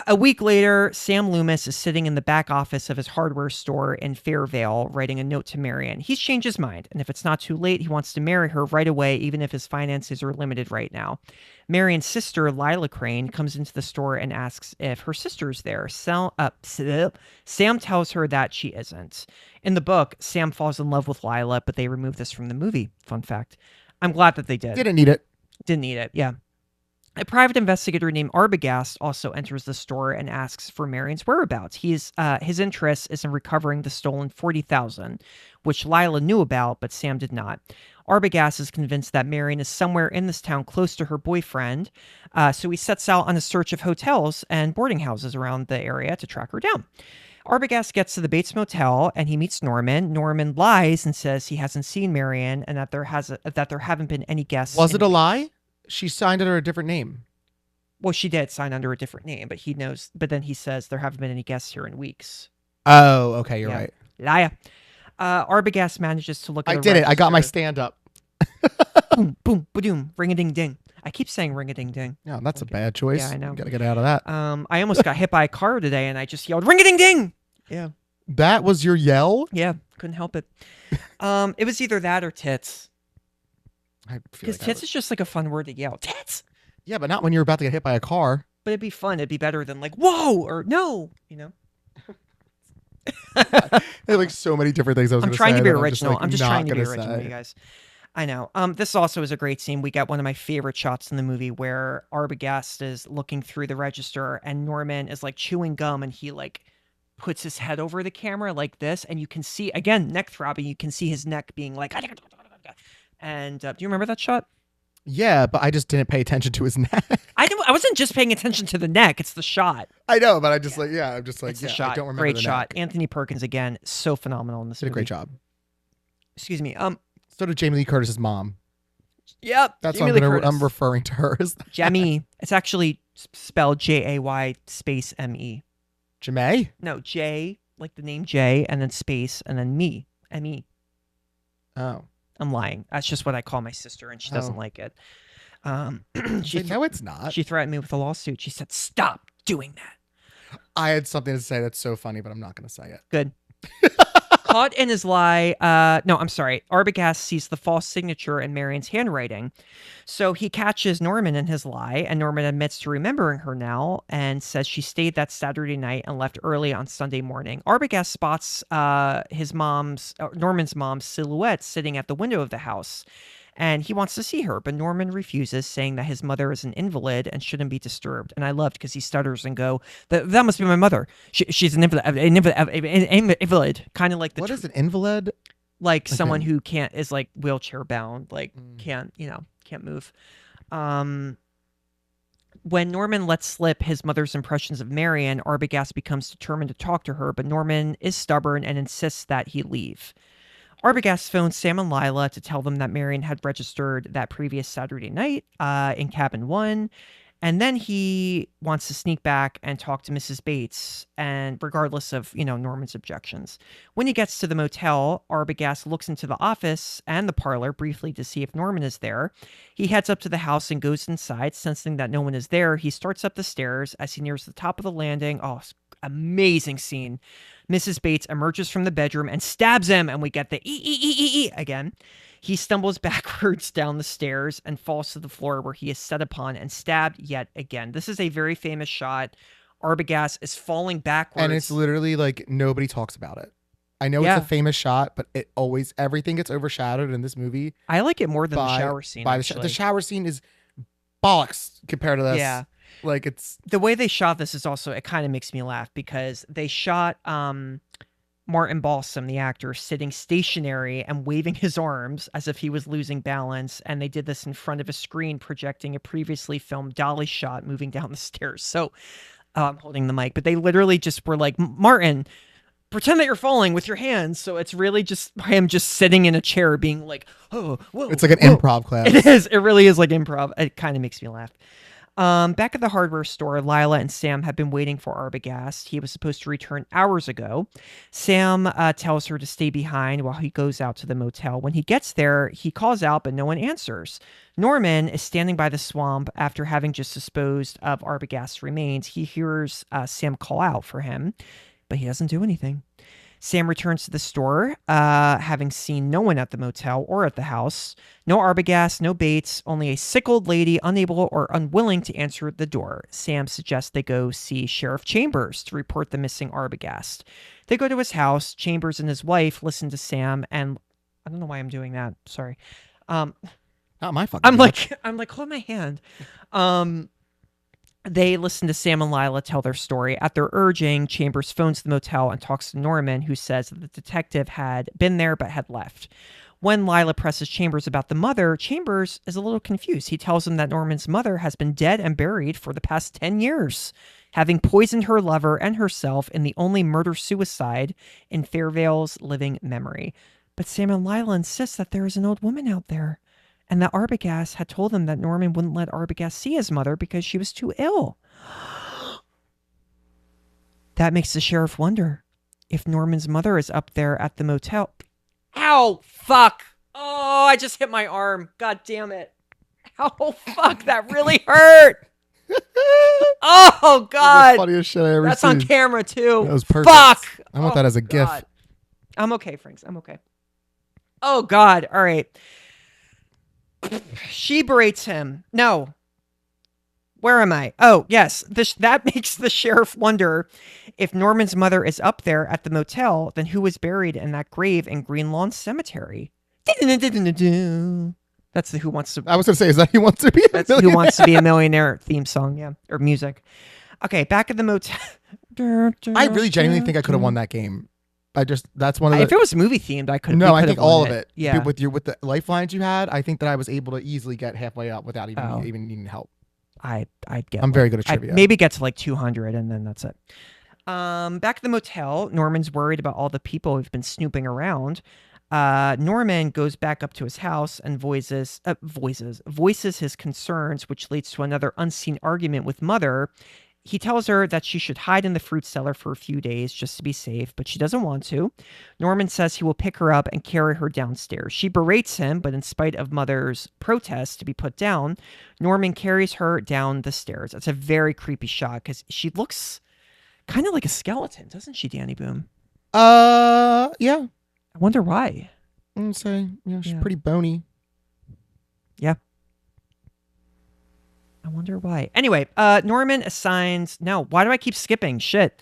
A week later, Sam Loomis is sitting in the back office of his hardware store in Fairvale, writing a note to Marion. He's changed his mind, and if it's not too late, he wants to marry her right away, even if his finances are limited right now. Marion's sister, Lila Crane, comes into the store and asks if her sister's there. Sam tells her that she isn't. In the book, Sam falls in love with Lila, but they remove this from the movie. Fun fact. I'm glad that they did. Didn't need it. Didn't need it, yeah. A private investigator named Arbogast also enters the store and asks for Marion's whereabouts. His interest is in recovering the stolen $40,000, which Lila knew about, but Sam did not. Arbogast is convinced that Marion is somewhere in this town close to her boyfriend, so he sets out on a search of hotels and boarding houses around the area to track her down. Arbogast gets to the Bates Motel and he meets Norman. Norman lies and says he hasn't seen Marion and that there haven't been any guests. Was it a lie? She signed under a different name. Well, she did sign under a different name, but he knows. But then he says there haven't been any guests here in weeks. Oh, okay, you're Yeah. right. Liar. Arbogast manages to look at I the did it. I got my register. stand up. Boom, boom, ba-doom, ring-a-ding-ding. I keep saying ring-a-ding-ding. Yeah, that's a bad choice. Yeah, I know. Gotta get out of that. I almost got hit by a car today, and I just yelled ring-a-ding-ding. Yeah, That was your yell? yeah, couldn't help it. It was either that or tits. I feel Because like tits is just like a fun word to yell. Tits. Yeah, but not when you're about to get hit by a car. But it'd be fun. It'd be better than like whoa or no. You know. There are like so many different things I was I'm going trying to be say that original. I'm just not trying to be gonna original, say. you guys. I know. This also is a great scene. We get one of my favorite shots in the movie where Arbogast is looking through the register and Norman is like chewing gum and he like puts his head over the camera like this and you can see again neck throbbing. You can see his neck being like. And do you remember that shot? Yeah, but I just didn't pay attention to his neck. I wasn't just paying attention to the neck. It's the shot. I know, but I just I'm just like, It's the yeah, shot. I don't remember Great the shot. neck. Anthony Perkins again, so phenomenal in this Did a movie. great job. Excuse me. So did Jamie Lee Curtis's mom. Yep. That's Jamie what Lee Curtis. I'm referring to her as. Jamie. It's actually spelled Jay space Me. Jamae? No, J, like the name Jay, and then space, and then me, M-E. Oh. I'm lying. That's just what I call my sister, and she doesn't Oh. like it. No, it's not. She threatened me with a lawsuit. She said, "Stop doing that." I had something to say that's so funny, but I'm not going to say it. Good. Caught in his lie. No, I'm sorry. Arbogast sees the false signature in Marion's handwriting. So he catches Norman in his lie, and Norman admits to remembering her now and says she stayed that Saturday night and left early on Sunday morning. Arbogast spots Norman's mom's silhouette sitting at the window of the house. And he wants to see her, but Norman refuses, saying that his mother is an invalid and shouldn't be disturbed. And I loved because he stutters and go, that must be my mother. She's an invalid, kind of like the What is an invalid? like someone Okay. who is like wheelchair bound, like Mm. can't move. When Norman lets slip his mother's impressions of Marion, Arbogast becomes determined to talk to her, but Norman is stubborn and insists that he leave. Arbogast phones Sam and Lila to tell them that Marion had registered that previous Saturday night in cabin 1. And then he wants to sneak back and talk to Mrs. Bates, and regardless of, Norman's objections. When he gets to the motel, Arbogast looks into the office and the parlor briefly to see if Norman is there. He heads up to the house and goes inside, sensing that no one is there. He starts up the stairs. As he nears the top of the landing, amazing scene. Mrs. Bates emerges from the bedroom and stabs him, and we get the ee again. He stumbles backwards down the stairs and falls to the floor, where he is set upon and stabbed yet again. This is a very famous shot. Arbogast is falling backwards. And it's literally like nobody talks about it. I know it's a famous shot, but everything gets overshadowed in this movie. I like it more than the shower scene. The shower scene is bollocks compared to this. Yeah. Like it's the way they shot this is also, it kind of makes me laugh because they shot Martin Balsam, the actor, sitting stationary and waving his arms as if he was losing balance. And they did this in front of a screen projecting a previously filmed dolly shot moving down the stairs. So I'm holding the mic, but they literally just were like, Martin, pretend that you're falling with your hands. So it's really just him just sitting in a chair being like, oh, whoa. It's like an improv class. It is. It really is like improv. It kind of makes me laugh. Back at the hardware store, Lila and Sam have been waiting for Arbogast. He was supposed to return hours ago. Sam tells her to stay behind while he goes out to the motel. When he gets there, he calls out, but no one answers. Norman is standing by the swamp after having just disposed of Arbogast's remains. He hears Sam call out for him, but he doesn't do anything. Sam returns to the store, having seen no one at the motel or at the house. No Arbogast, no Bates, only a sick old lady unable or unwilling to answer the door. Sam suggests they go see Sheriff Chambers to report the missing Arbogast. They go to his house. Chambers and his wife listen to Sam, and I don't know why I'm doing that. Sorry. Not my fucking. I'm like, hold my hand. They listen to Sam and Lila tell their story. At their urging, Chambers phones the motel and talks to Norman, who says that the detective had been there but had left. When Lila presses Chambers about the mother, Chambers is a little confused. He tells him that Norman's mother has been dead and buried for the past 10 years, having poisoned her lover and herself in the only murder-suicide in Fairvale's living memory. But Sam and Lila insist that there is an old woman out there, and that Arbogast had told them that Norman wouldn't let Arbogast see his mother because she was too ill. That makes the sheriff wonder if Norman's mother is up there at the motel. Ow, fuck. Oh, I just hit my arm. God damn it. Ow, fuck, that really hurt. Oh, God. The funniest shit I ever That's seen. on camera, too. That was perfect. Fuck. I want that as a GIF. God. I'm okay, Franks. I'm okay. Oh, God. All right. She berates him. No. Where am I? Oh, yes. That makes the sheriff wonder if Norman's mother is up there at the motel, then who was buried in that grave in Green Lawn Cemetery? That's the Who Wants to... I was going to say, is that Who Wants to Be a Millionaire? Who Wants to Be a Millionaire theme song, yeah. Or music. Okay, back at the motel. I really genuinely think I could have won that game. That's one of the... If it was movie themed, I could. No, I think all of it. Yeah. With the lifelines you had, I think that I was able to easily get halfway up without even needing help. I'd get. I'm very good at trivia. I'd maybe get to like 200, and then that's it. Back at the motel, Norman's worried about all the people who've been snooping around. Norman goes back up to his house and voices his concerns, which leads to another unseen argument with Mother. He tells her that she should hide in the fruit cellar for a few days just to be safe, but she doesn't want to. Norman says he will pick her up and carry her downstairs. She berates him, but in spite of Mother's protest to be put down, Norman carries her down the stairs. It's a very creepy shot because she looks kind of like a skeleton, doesn't she, Danny Boom? Yeah. I wonder why. I'm gonna say, she's pretty bony. Yeah. I wonder why. Anyway, Norman assigns... No, why do I keep skipping? Shit.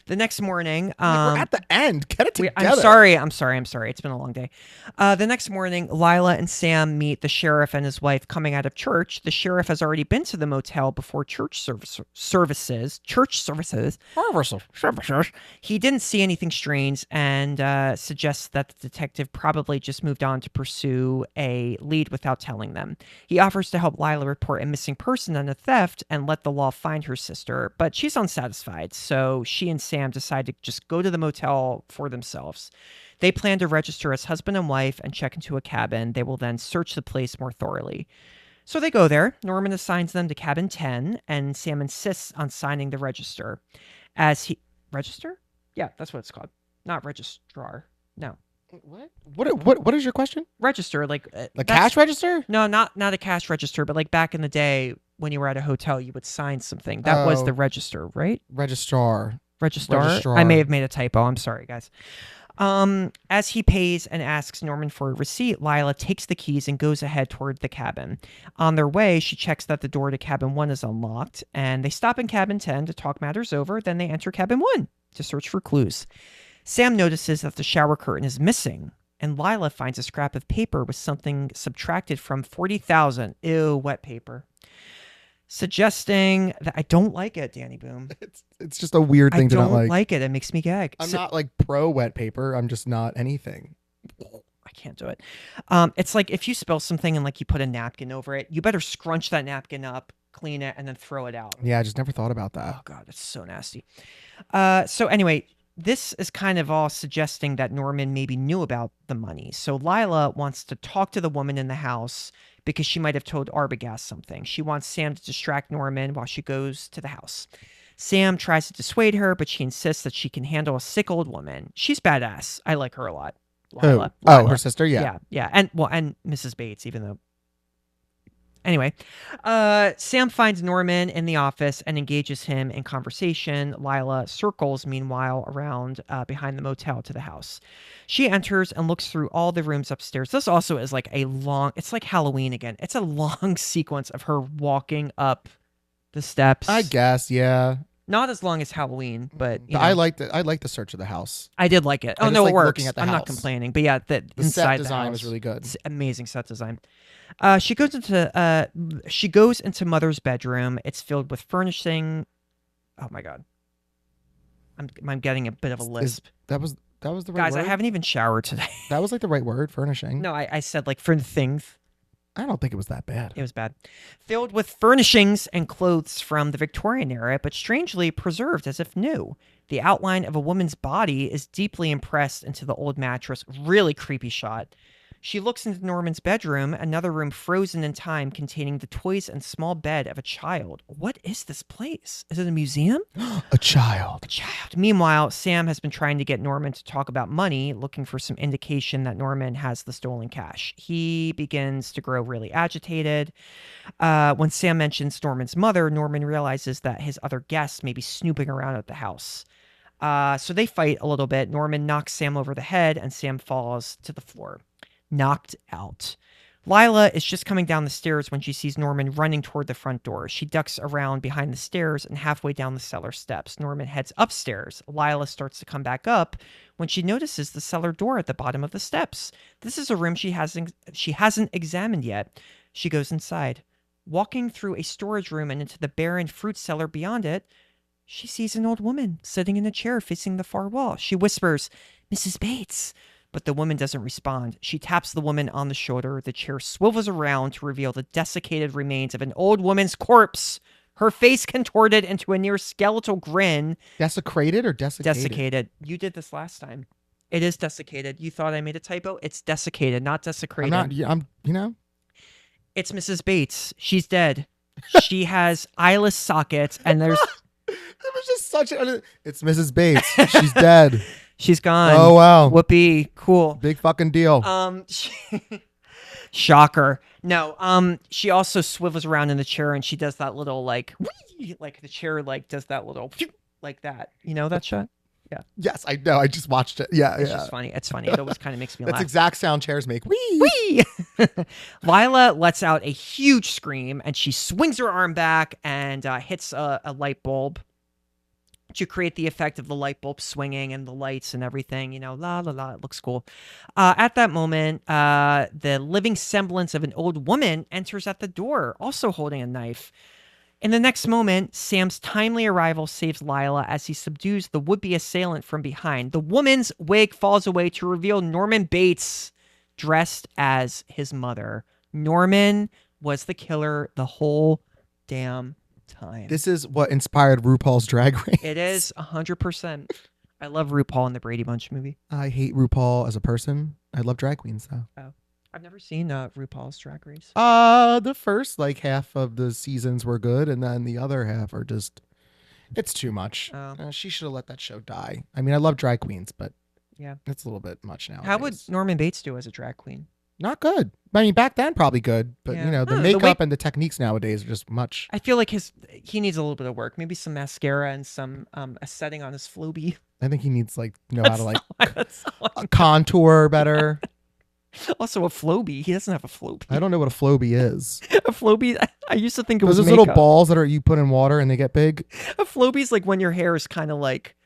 The next morning... we're at the end. Get it together. I'm sorry. It's been a long day. The next morning, Lila and Sam meet the sheriff and his wife coming out of church. The sheriff has already been to the motel before church services. He didn't see anything strange and suggests that the detective probably just moved on to pursue a lead without telling them. He offers to help Lila report a missing person and a theft and let the law find her sister, but she's unsatisfied, so she and Sam decide to just go to the motel for themselves. They plan to register as husband and wife and check into a cabin. They will then search the place more thoroughly. So they go there. Norman assigns them to cabin 10, and Sam insists on signing the register. Register? Yeah, that's what it's called. Not registrar. No. What is your question? Register, like a cash register? No, not a cash register, but like back in the day when you were at a hotel, you would sign something. That was the register, right? Registrar. Registrar. I may have made a typo. I'm sorry, guys. As he pays and asks Norman for a receipt, Lila takes the keys and goes ahead toward the cabin. On their way, she checks that the door to cabin 1 is unlocked, and they stop in cabin 10 to talk matters over. Then they enter cabin 1 to search for clues. Sam notices that the shower curtain is missing, and Lila finds a scrap of paper with something subtracted from 40,000. Ew, wet paper. Suggesting that I don't like it, Danny Boom. It's just a weird thing to not like. I don't like it. It makes me gag. I'm not like pro wet paper. I'm just not anything. I can't do it. It's like if you spill something and like you put a napkin over it, you better scrunch that napkin up, clean it, and then throw it out. Yeah, I just never thought about that. Oh God, it's so nasty. So anyway, this is kind of all suggesting that Norman maybe knew about the money. So Lila wants to talk to the woman in the house because she might have told Arbogast something. She wants Sam to distract Norman while she goes to the house. Sam tries to dissuade her, but she insists that she can handle a sick old woman. She's badass. I like her a lot. Lila. Oh, her sister? Yeah. Yeah. And Mrs. Bates, even though. Anyway, Sam finds Norman in the office and engages him in conversation. Lila circles, meanwhile, around behind the motel to the house. She enters and looks through all the rooms upstairs. This also is like it's like Halloween again. It's a long sequence of her walking up the steps. I guess, yeah. Not as long as Halloween, but I like the search of the house. I did like it. Oh no, it works. I'm not complaining, but yeah, the inside set design was really good. It's amazing set design. She goes into Mother's bedroom. It's filled with furnishing. Oh my God, I'm getting a bit of a lisp. That was the right guys. word? I haven't even showered today. That was like the right word, furnishing. No, I said like for things. I don't think it was that bad. It was bad. Filled with furnishings and clothes from the Victorian era, but strangely preserved as if new. The outline of a woman's body is deeply impressed into the old mattress. Really creepy shot. She looks into Norman's bedroom, another room frozen in time containing the toys and small bed of a child. What is this place? Is it a museum? A child. A child. Meanwhile, Sam has been trying to get Norman to talk about money, looking for some indication that Norman has the stolen cash. He begins to grow really agitated. When Sam mentions Norman's mother, Norman realizes that his other guests may be snooping around at the house. So they fight a little bit. Norman knocks Sam over the head, and Sam falls to the floor. Knocked out. Lila is just coming down the stairs when she sees Norman running toward the front door. She ducks around behind the stairs and halfway down the cellar steps. Norman heads upstairs. Lila starts to come back up when she notices the cellar door at the bottom of the steps. This is a room she hasn't examined yet. She goes inside. Walking through a storage room and into the barren fruit cellar beyond it, she sees an old woman sitting in a chair facing the far wall. She whispers, "Mrs. Bates." But the woman doesn't respond. She taps the woman on the shoulder. The chair swivels around to reveal the desiccated remains of an old woman's corpse. Her face contorted into a near skeletal grin. Desecrated or desiccated? Desiccated. You did this last time. It is desiccated. You thought I made a typo? It's desiccated, not desecrated. It's Mrs. Bates. She's dead. She has eyeless sockets, and there's... It was just such a... It's Mrs. Bates. She's dead. She's gone. Oh, wow. Whoopee. Cool. Big fucking deal. Shocker. No, she also swivels around in the chair and she does that little like, whee, like the chair like does that little like that. You know that shot? Yeah. Yes, I know. I just watched it. Yeah, it's just funny. It's funny. It always kind of makes me laugh. That's exact sound chairs make. Whee! Whee! Lila lets out a huge scream and she swings her arm back and hits a light bulb to create the effect of the light bulb swinging and the lights and everything, you know, la, la, la, it looks cool. At that moment, the living semblance of an old woman enters at the door, also holding a knife. In the next moment, Sam's timely arrival saves Lila as he subdues the would-be assailant from behind. The woman's wig falls away to reveal Norman Bates, dressed as his mother. Norman was the killer the whole damn time. This is what inspired RuPaul's Drag Race. It is 100%. I love RuPaul in the Brady Bunch movie. I hate RuPaul as a person. I love drag queens though. Oh, I've never seen RuPaul's Drag Race. The first like half of the seasons were good, and then the other half are just, it's too much. She should have let that show die. I mean, I love drag queens, but yeah, it's a little bit much now. How would Norman Bates do as a drag queen? Not good. I mean, back then probably good, but Yeah. the I don't know, makeup and the techniques nowadays are just much. I feel like he needs a little bit of work. Maybe some mascara and some a setting on his floby. I think he needs like know how to That's like that's not what contour better. Also, a floby. He doesn't have a floby. I don't know what a Floby is. A floby. I used to think it was Those makeup. little balls that are you put in water and they get big. A floby's like when your hair is kind of like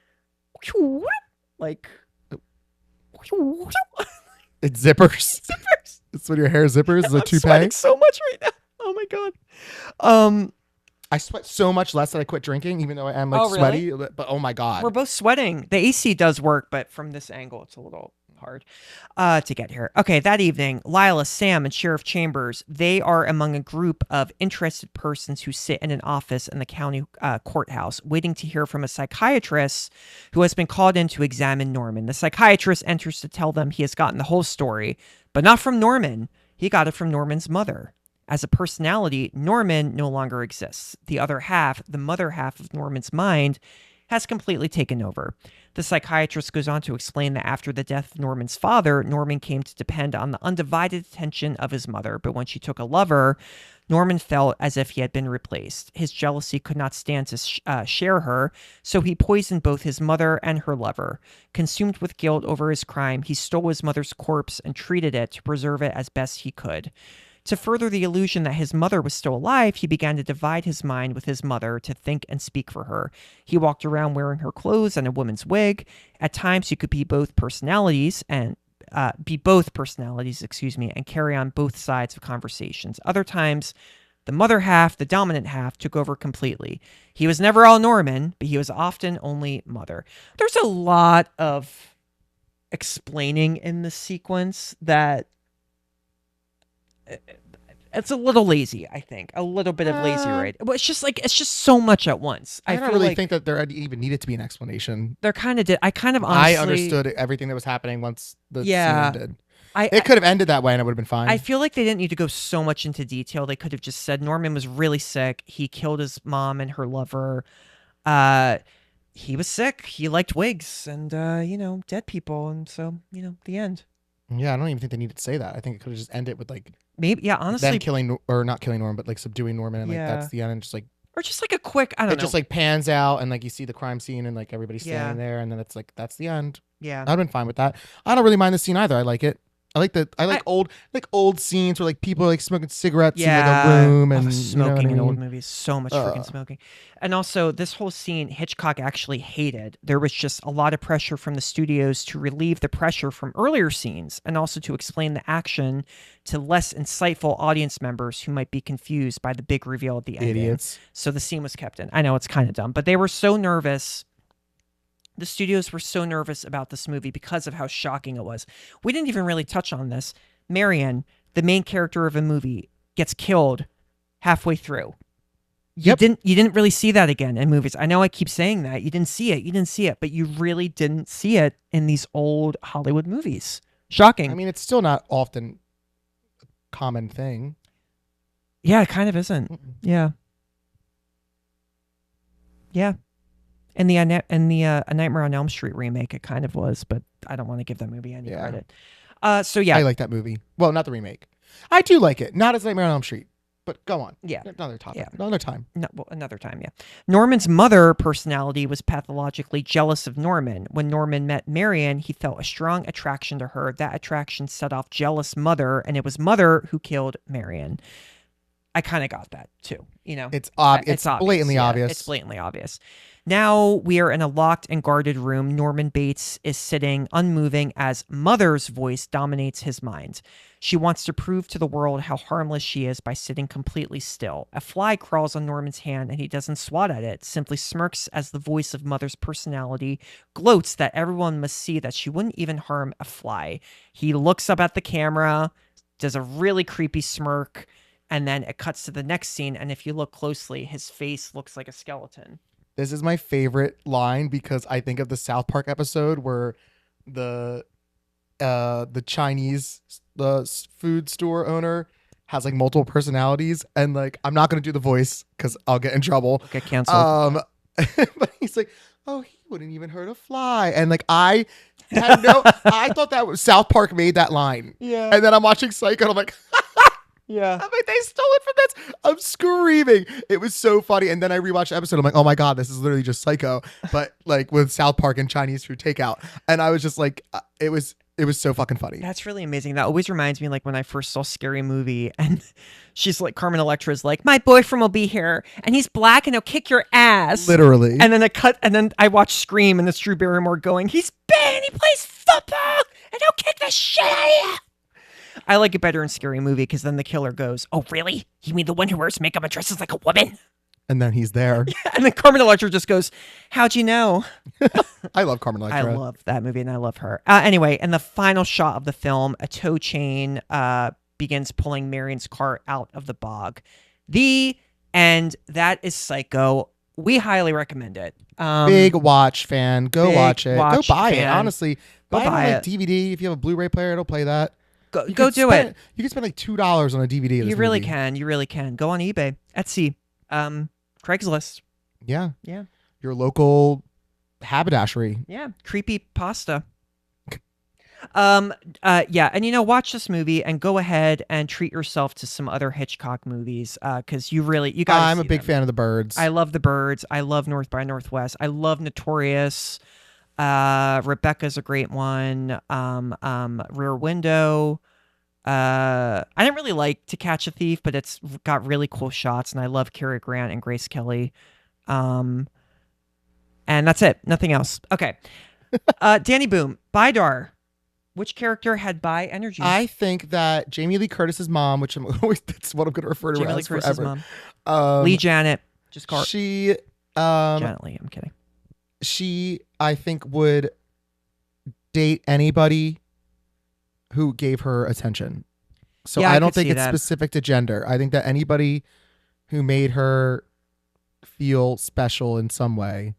It's zippers. zippers. It's when your hair zippers. It's a I'm toupee. sweating so much right now. Oh my god. I sweat so much less that I quit drinking, even though I am like Oh, really? sweaty. But oh my god, We're both sweating. The AC does work, but from this angle, it's a little hard to get here. Okay, that evening, Lila, Sam, and Sheriff Chambers, they are among a group of interested persons who sit in an office in the county courthouse, waiting to hear from a psychiatrist who has been called in to examine Norman. The psychiatrist enters to tell them he has gotten the whole story, but not from Norman. He got it from Norman's mother. As a personality, Norman no longer exists. The other half, the mother half of Norman's mind, has completely taken over. The psychiatrist goes on to explain that after the death of Norman's father, Norman came to depend on the undivided attention of his mother, but when she took a lover, Norman felt as if he had been replaced. His jealousy could not stand to share her, so he poisoned both his mother and her lover. Consumed with guilt over his crime, he stole his mother's corpse and treated it to preserve it as best he could. To further the illusion that his mother was still alive, he began to divide his mind with his mother to think and speak for her. He walked around wearing her clothes and a woman's wig. At times, he could be both personalities, and carry on both sides of conversations. Other times, the mother half, the dominant half, took over completely. He was never all Norman, but he was often only mother. There's a lot of explaining in this sequence that it's a little lazy, I think. A little bit of lazy writing. Well, it's just so much at once. I don't really think that there even needed to be an explanation. There kind of did. I kind of honestly, I understood everything that was happening once the scene ended. I It could have ended that way and it would have been fine. I feel like they didn't need to go so much into detail. They could have just said Norman was really sick. He killed his mom and her lover. He was sick. He liked wigs and dead people, and so the end. Yeah, I don't even think they needed to say that. I think it could have just ended with like Maybe, yeah, honestly, them killing or not killing Norman, but like subduing Norman, and like Yeah. that's the end, and just like or just like a quick, I don't it know. just like pans out and like you see the crime scene and like everybody's Yeah. standing there, and then it's like that's the end. Yeah. I'd have been fine with that. I don't really mind the scene either. I like it. I like old scenes where like people are like smoking cigarettes in like a room and smoking you know what I in old mean? movies. So much freaking smoking. And also, this whole scene, Hitchcock actually hated. There was just a lot of pressure from the studios to relieve the pressure from earlier scenes and also to explain the action to less insightful audience members who might be confused by the big reveal at the end. Idiots. So the scene was kept in. I know it's kind of dumb, but they were so nervous. The studios were so nervous about this movie because of how shocking it was. We didn't even really touch on this. Marion, the main character of a movie, gets killed halfway through. You didn't really see that again in movies. I know I keep saying that. You didn't see it, but you really didn't see it in these old Hollywood movies. Shocking. I mean, it's still not often a common thing. Yeah, it kind of isn't. Yeah. Yeah. In the A Nightmare on Elm Street remake, it kind of was, but I don't want to give that movie any credit. So yeah, I like that movie. Well, not the remake. I do like it. Not as Nightmare on Elm Street, but go on. Yeah. Another topic. Yeah. Another time. No, well, another time, yeah. Norman's mother personality was pathologically jealous of Norman. When Norman met Marion, he felt a strong attraction to her. That attraction set off jealous mother, and it was mother who killed Marion. I kind of got that too. It's obvious. Blatantly obvious. It's blatantly obvious. Now we are in a locked and guarded room. Norman Bates is sitting unmoving as mother's voice dominates his mind. She wants to prove to the world how harmless she is by sitting completely still. A fly crawls on Norman's hand and he doesn't swat at it, simply smirks as the voice of mother's personality gloats that everyone must see that she wouldn't even harm a fly. He looks up at the camera, does a really creepy smirk, and then it cuts to the next scene, and if you look closely, his face looks like a skeleton. This is my favorite line because I think of the South Park episode where the Chinese food store owner has like multiple personalities, and like I'm not gonna do the voice because I'll get in trouble. Get canceled. But he's like, oh, he wouldn't even hurt a fly, and like I had no. I thought that was South Park made that line. Yeah. And then I'm watching Psycho and I'm like, Yeah. I'm like, they stole it from this. I'm screaming. It was so funny. And then I rewatched the episode. I'm like, oh my God, this is literally just Psycho, but like with South Park and Chinese food takeout. And I was just like, it was so fucking funny. That's really amazing. That always reminds me like when I first saw Scary Movie and she's like, Carmen Electra's like, my boyfriend will be here and he's black and he'll kick your ass. Literally. And then and then I watched Scream and it's Drew Barrymore going, he's big and he plays football and he'll kick the shit out of you. I like it better in Scary Movie because then the killer goes, oh, really? You mean the one who wears makeup and dresses like a woman? And then he's there. And then Carmen Electra just goes, how'd you know? I love Carmen Electra. I love that movie and I love her. Anyway, in the final shot of the film, a tow chain begins pulling Marion's car out of the bog. The end. That is Psycho. We highly recommend it. Big watch fan. Go big watch it. Go watch buy it. fan. Honestly, Go buy it on buy like DVD. If you have a Blu-ray player, it'll play that. Go You do could spend- it. You can spend like $2 on a DVD. Of this You really movie. can. You really can. Go on eBay, Etsy, Craigslist. Yeah. Yeah. Your local haberdashery. Yeah. Creepy pasta. Yeah, and watch this movie and go ahead and treat yourself to some other Hitchcock movies because you got. I'm a big fan of The Birds. I love The Birds. I love North by Northwest. I love Notorious. Rebecca's a great one. Rear Window. I didn't really like To Catch a Thief, but it's got really cool shots, and I love Cary Grant and Grace Kelly. And that's it. Nothing else. Okay. Danny Boom, Bidar. Which character had bi energy? I think that Jamie Lee Curtis's mom, which I'm always that's what I'm going to refer to Jamie her Lee as Curtis's forever. mom. Lee Janet. Just call her She Janet Lee. I'm kidding. she I think would date anybody who gave her attention. So Yeah, I I don't could think see it's that. specific to gender. I think that anybody who made her feel special in some way,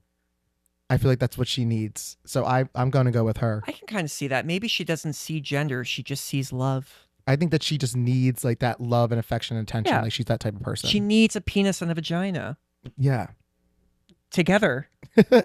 I feel like that's what she needs. So I'm going to go with her. I can kind of see that. Maybe she doesn't see gender. She just sees love. I think that she just needs like that love and affection and attention. Yeah. Like she's that type of person. She needs a penis and a vagina yeah. together.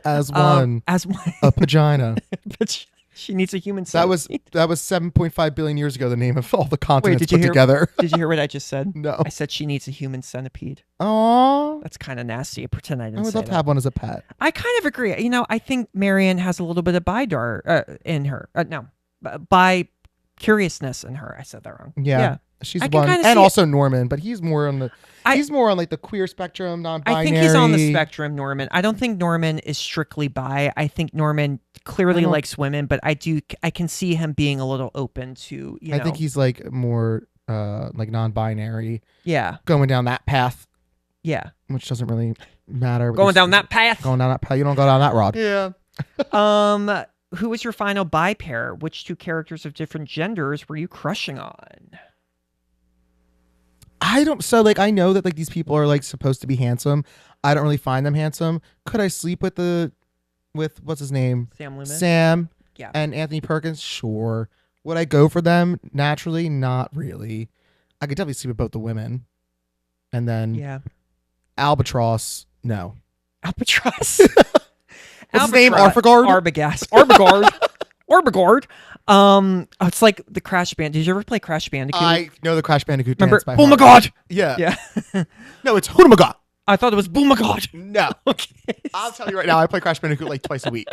As one. As one. A vagina. But she needs a human That was centipede. 7.5 billion years ago, the name of all the continents did you put hear- together. Did you hear what I just said? No. I said she needs a human centipede. Aww. That's kind of nasty. I pretend I didn't I would say love to that. have one as a pet. I kind of agree. I think Marion has a little bit of Bidar in her. No, by curiousness in her. I said that wrong. Yeah. She's I can one. kinda see And it. also Norman, but he's more on the I- he's more on like the queer spectrum, non-binary. I think he's on the spectrum, Norman. I don't think Norman is strictly bi. I think Norman clearly don't- likes women, but I can see him being a little open to, I think he's like more like non-binary, yeah, going down that path, yeah. which doesn't really matter. Going down that path. Going down that path. You don't go down that road. Yeah. Who was your final bi pair? Which two characters of different genders were you crushing on? I don't. So like, I know that like these people are like supposed to be handsome. I don't really find them handsome. Could I sleep with what's his name? Sam Loomis? Sam. Yeah. And Anthony Perkins. Sure. Would I go for them naturally? Not really. I could definitely sleep with both the women. And then Yeah. Albatross. No. Albatross. What's his name? Albatross. Arbogast? Arbogast. Arbogard. It's like the Crash Band. Did you ever play Crash Bandicoot? I know the Crash Bandicoot Remember? dance by Oh my heart. God. Yeah. Yeah. No, it's Hoonamagot. I thought it was Boomagod. No. Okay. I'll tell you right now, I play Crash Bandicoot like twice a week.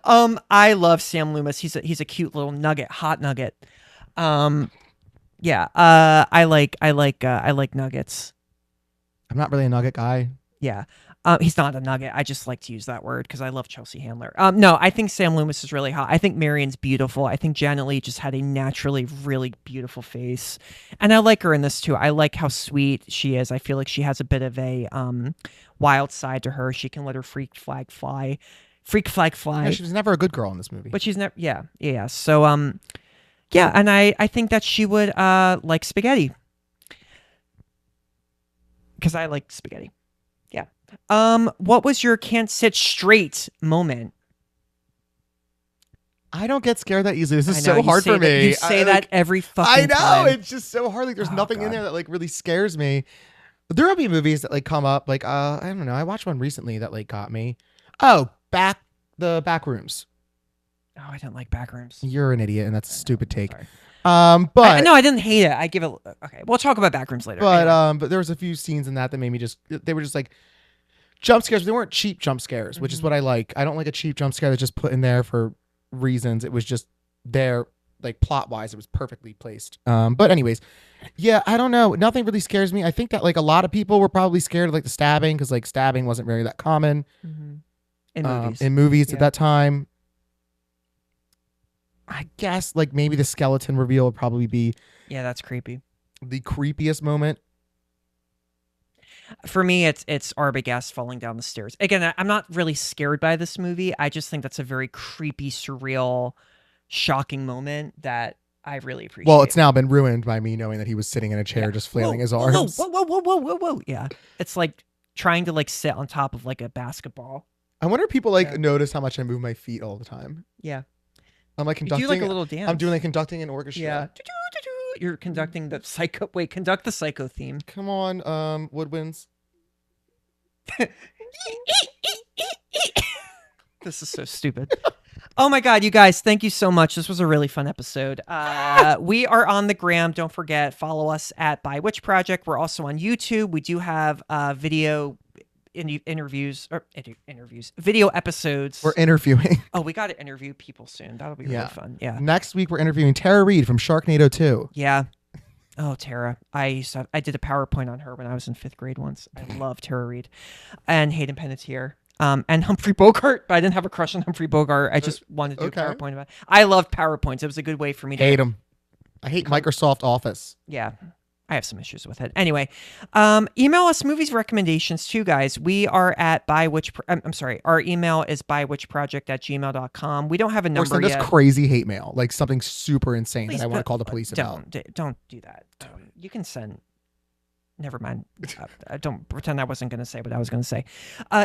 I love Sam Loomis. He's a cute little nugget, hot nugget. Yeah. I like nuggets. I'm not really a nugget guy. Yeah. He's not a nugget. I just like to use that word because I love Chelsea Handler. No, I think Sam Loomis is really hot. I think Marion's beautiful. I think Janet Leigh just had a naturally really beautiful face. And I like her in this too. I like how sweet she is. I feel like she has a bit of a wild side to her. She can let her freak flag fly. Freak flag fly. Yeah, she was never a good girl in this movie. But she's never, yeah. So, yeah, and I think that she would like spaghetti because I like spaghetti. Yeah. What was your can't sit straight moment? I don't get scared that easily. This is I know, so you hard say for that- me. You say I, that like, every fucking I know time. it's just so hard. Like there's Oh, nothing in God. there that like really scares me. There will be movies that like come up. Like I don't know. I watched one recently that like got me. Oh, the back rooms. Oh, I didn't like Backrooms. You're an idiot, and that's a stupid take. Sorry. But no, I didn't hate it. I give it. Okay, we'll talk about Backrooms later. but Anyway. but there was a few scenes in that made me just. They were just like jump scares. But they weren't cheap jump scares, which is what I like. I don't like a cheap jump scare that's just put in there for reasons. It was just there, like plot wise, it was perfectly placed. But anyways, yeah, I don't know. Nothing really scares me. I think that like a lot of people were probably scared of like the stabbing because like stabbing wasn't very that common In movies. at that time. I guess like maybe the skeleton reveal would probably be Yeah, that's creepy. the creepiest moment. For me, it's Arbogast falling down the stairs. Again, I'm not really scared by this movie. I just think that's a very creepy, surreal, shocking moment that I really appreciate. Well, it's now been ruined by me knowing that he was sitting in a chair just flailing his arms. Whoa. Yeah. It's like trying to like sit on top of like a basketball. I wonder if people like notice how much I move my feet all the time. Yeah. I'm like You conducting do like a little dance. I'm doing like conducting an orchestra. Yeah. You're conducting the psycho. Wait, conduct the psycho theme. Come on, woodwinds. This is so stupid. Oh my God, you guys, thank you so much. This was a really fun episode. We are on the gram. Don't forget, follow us at By Witch Project. We're also on YouTube. We do have video video episodes. We're interviewing. Oh, we got to interview people soon. That'll be really fun. Yeah. Next week we're interviewing Tara Reid from Sharknado 2. Yeah. Oh, Tara. I did a PowerPoint on her when I was in 5th grade once. I love Tara Reid and Hayden Panettiere. And Humphrey Bogart, but I didn't have a crush on Humphrey Bogart. I just wanted to do a PowerPoint about it. I love PowerPoints. It was a good way for me to hate them. I hate Microsoft Office. Yeah. I have some issues with it. Anyway, email us movies recommendations too, guys. We are at I'm sorry. Our email is bywitchproject@gmail.com. We don't have a number yet. Or send us crazy hate mail, like something super insane that I want to call the police about. Don't do that. You can send. Never mind. Don't pretend I wasn't going to say what I was going to say.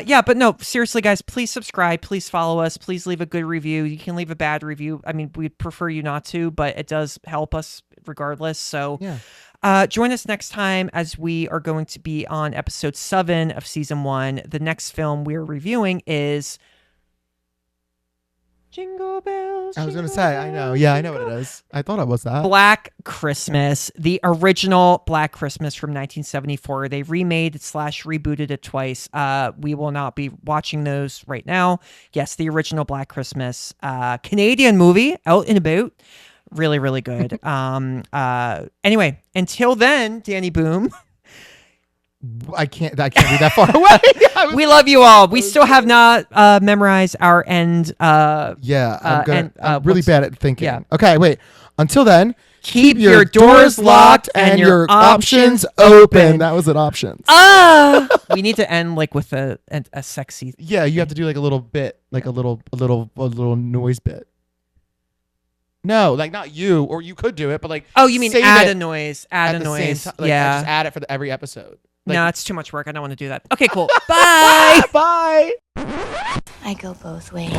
Yeah, but no, seriously, guys, please subscribe. Please follow us. Please leave a good review. You can leave a bad review. I mean, we'd prefer you not to, but it does help us regardless. So join us next time as we are going to be on episode 7 of season 1. The next film we're reviewing is Jingle Bells. I was going to say, I know. Yeah, I know what it is. I thought it was that. Black Christmas, the original Black Christmas from 1974. They remade / rebooted it twice. We will not be watching those right now. Yes, the original Black Christmas, Canadian movie, out and about. Really, really good. Anyway, until then, Danny Boom. I can't be that far away. We love you all. We still have not memorized our end. I'm really bad at thinking. Yeah. Okay, wait. Until then, keep your doors locked and your options open. That was an options. We need to end like with a sexy. Yeah, you have to do like a little bit, like a little noise bit. No, like not you, or you could do it, but like. Oh, you mean add a noise? Add a noise. Yeah, just add it for every episode. Like, no, it's too much work. I don't want to do that. Okay, cool. Bye. Bye. I go both ways.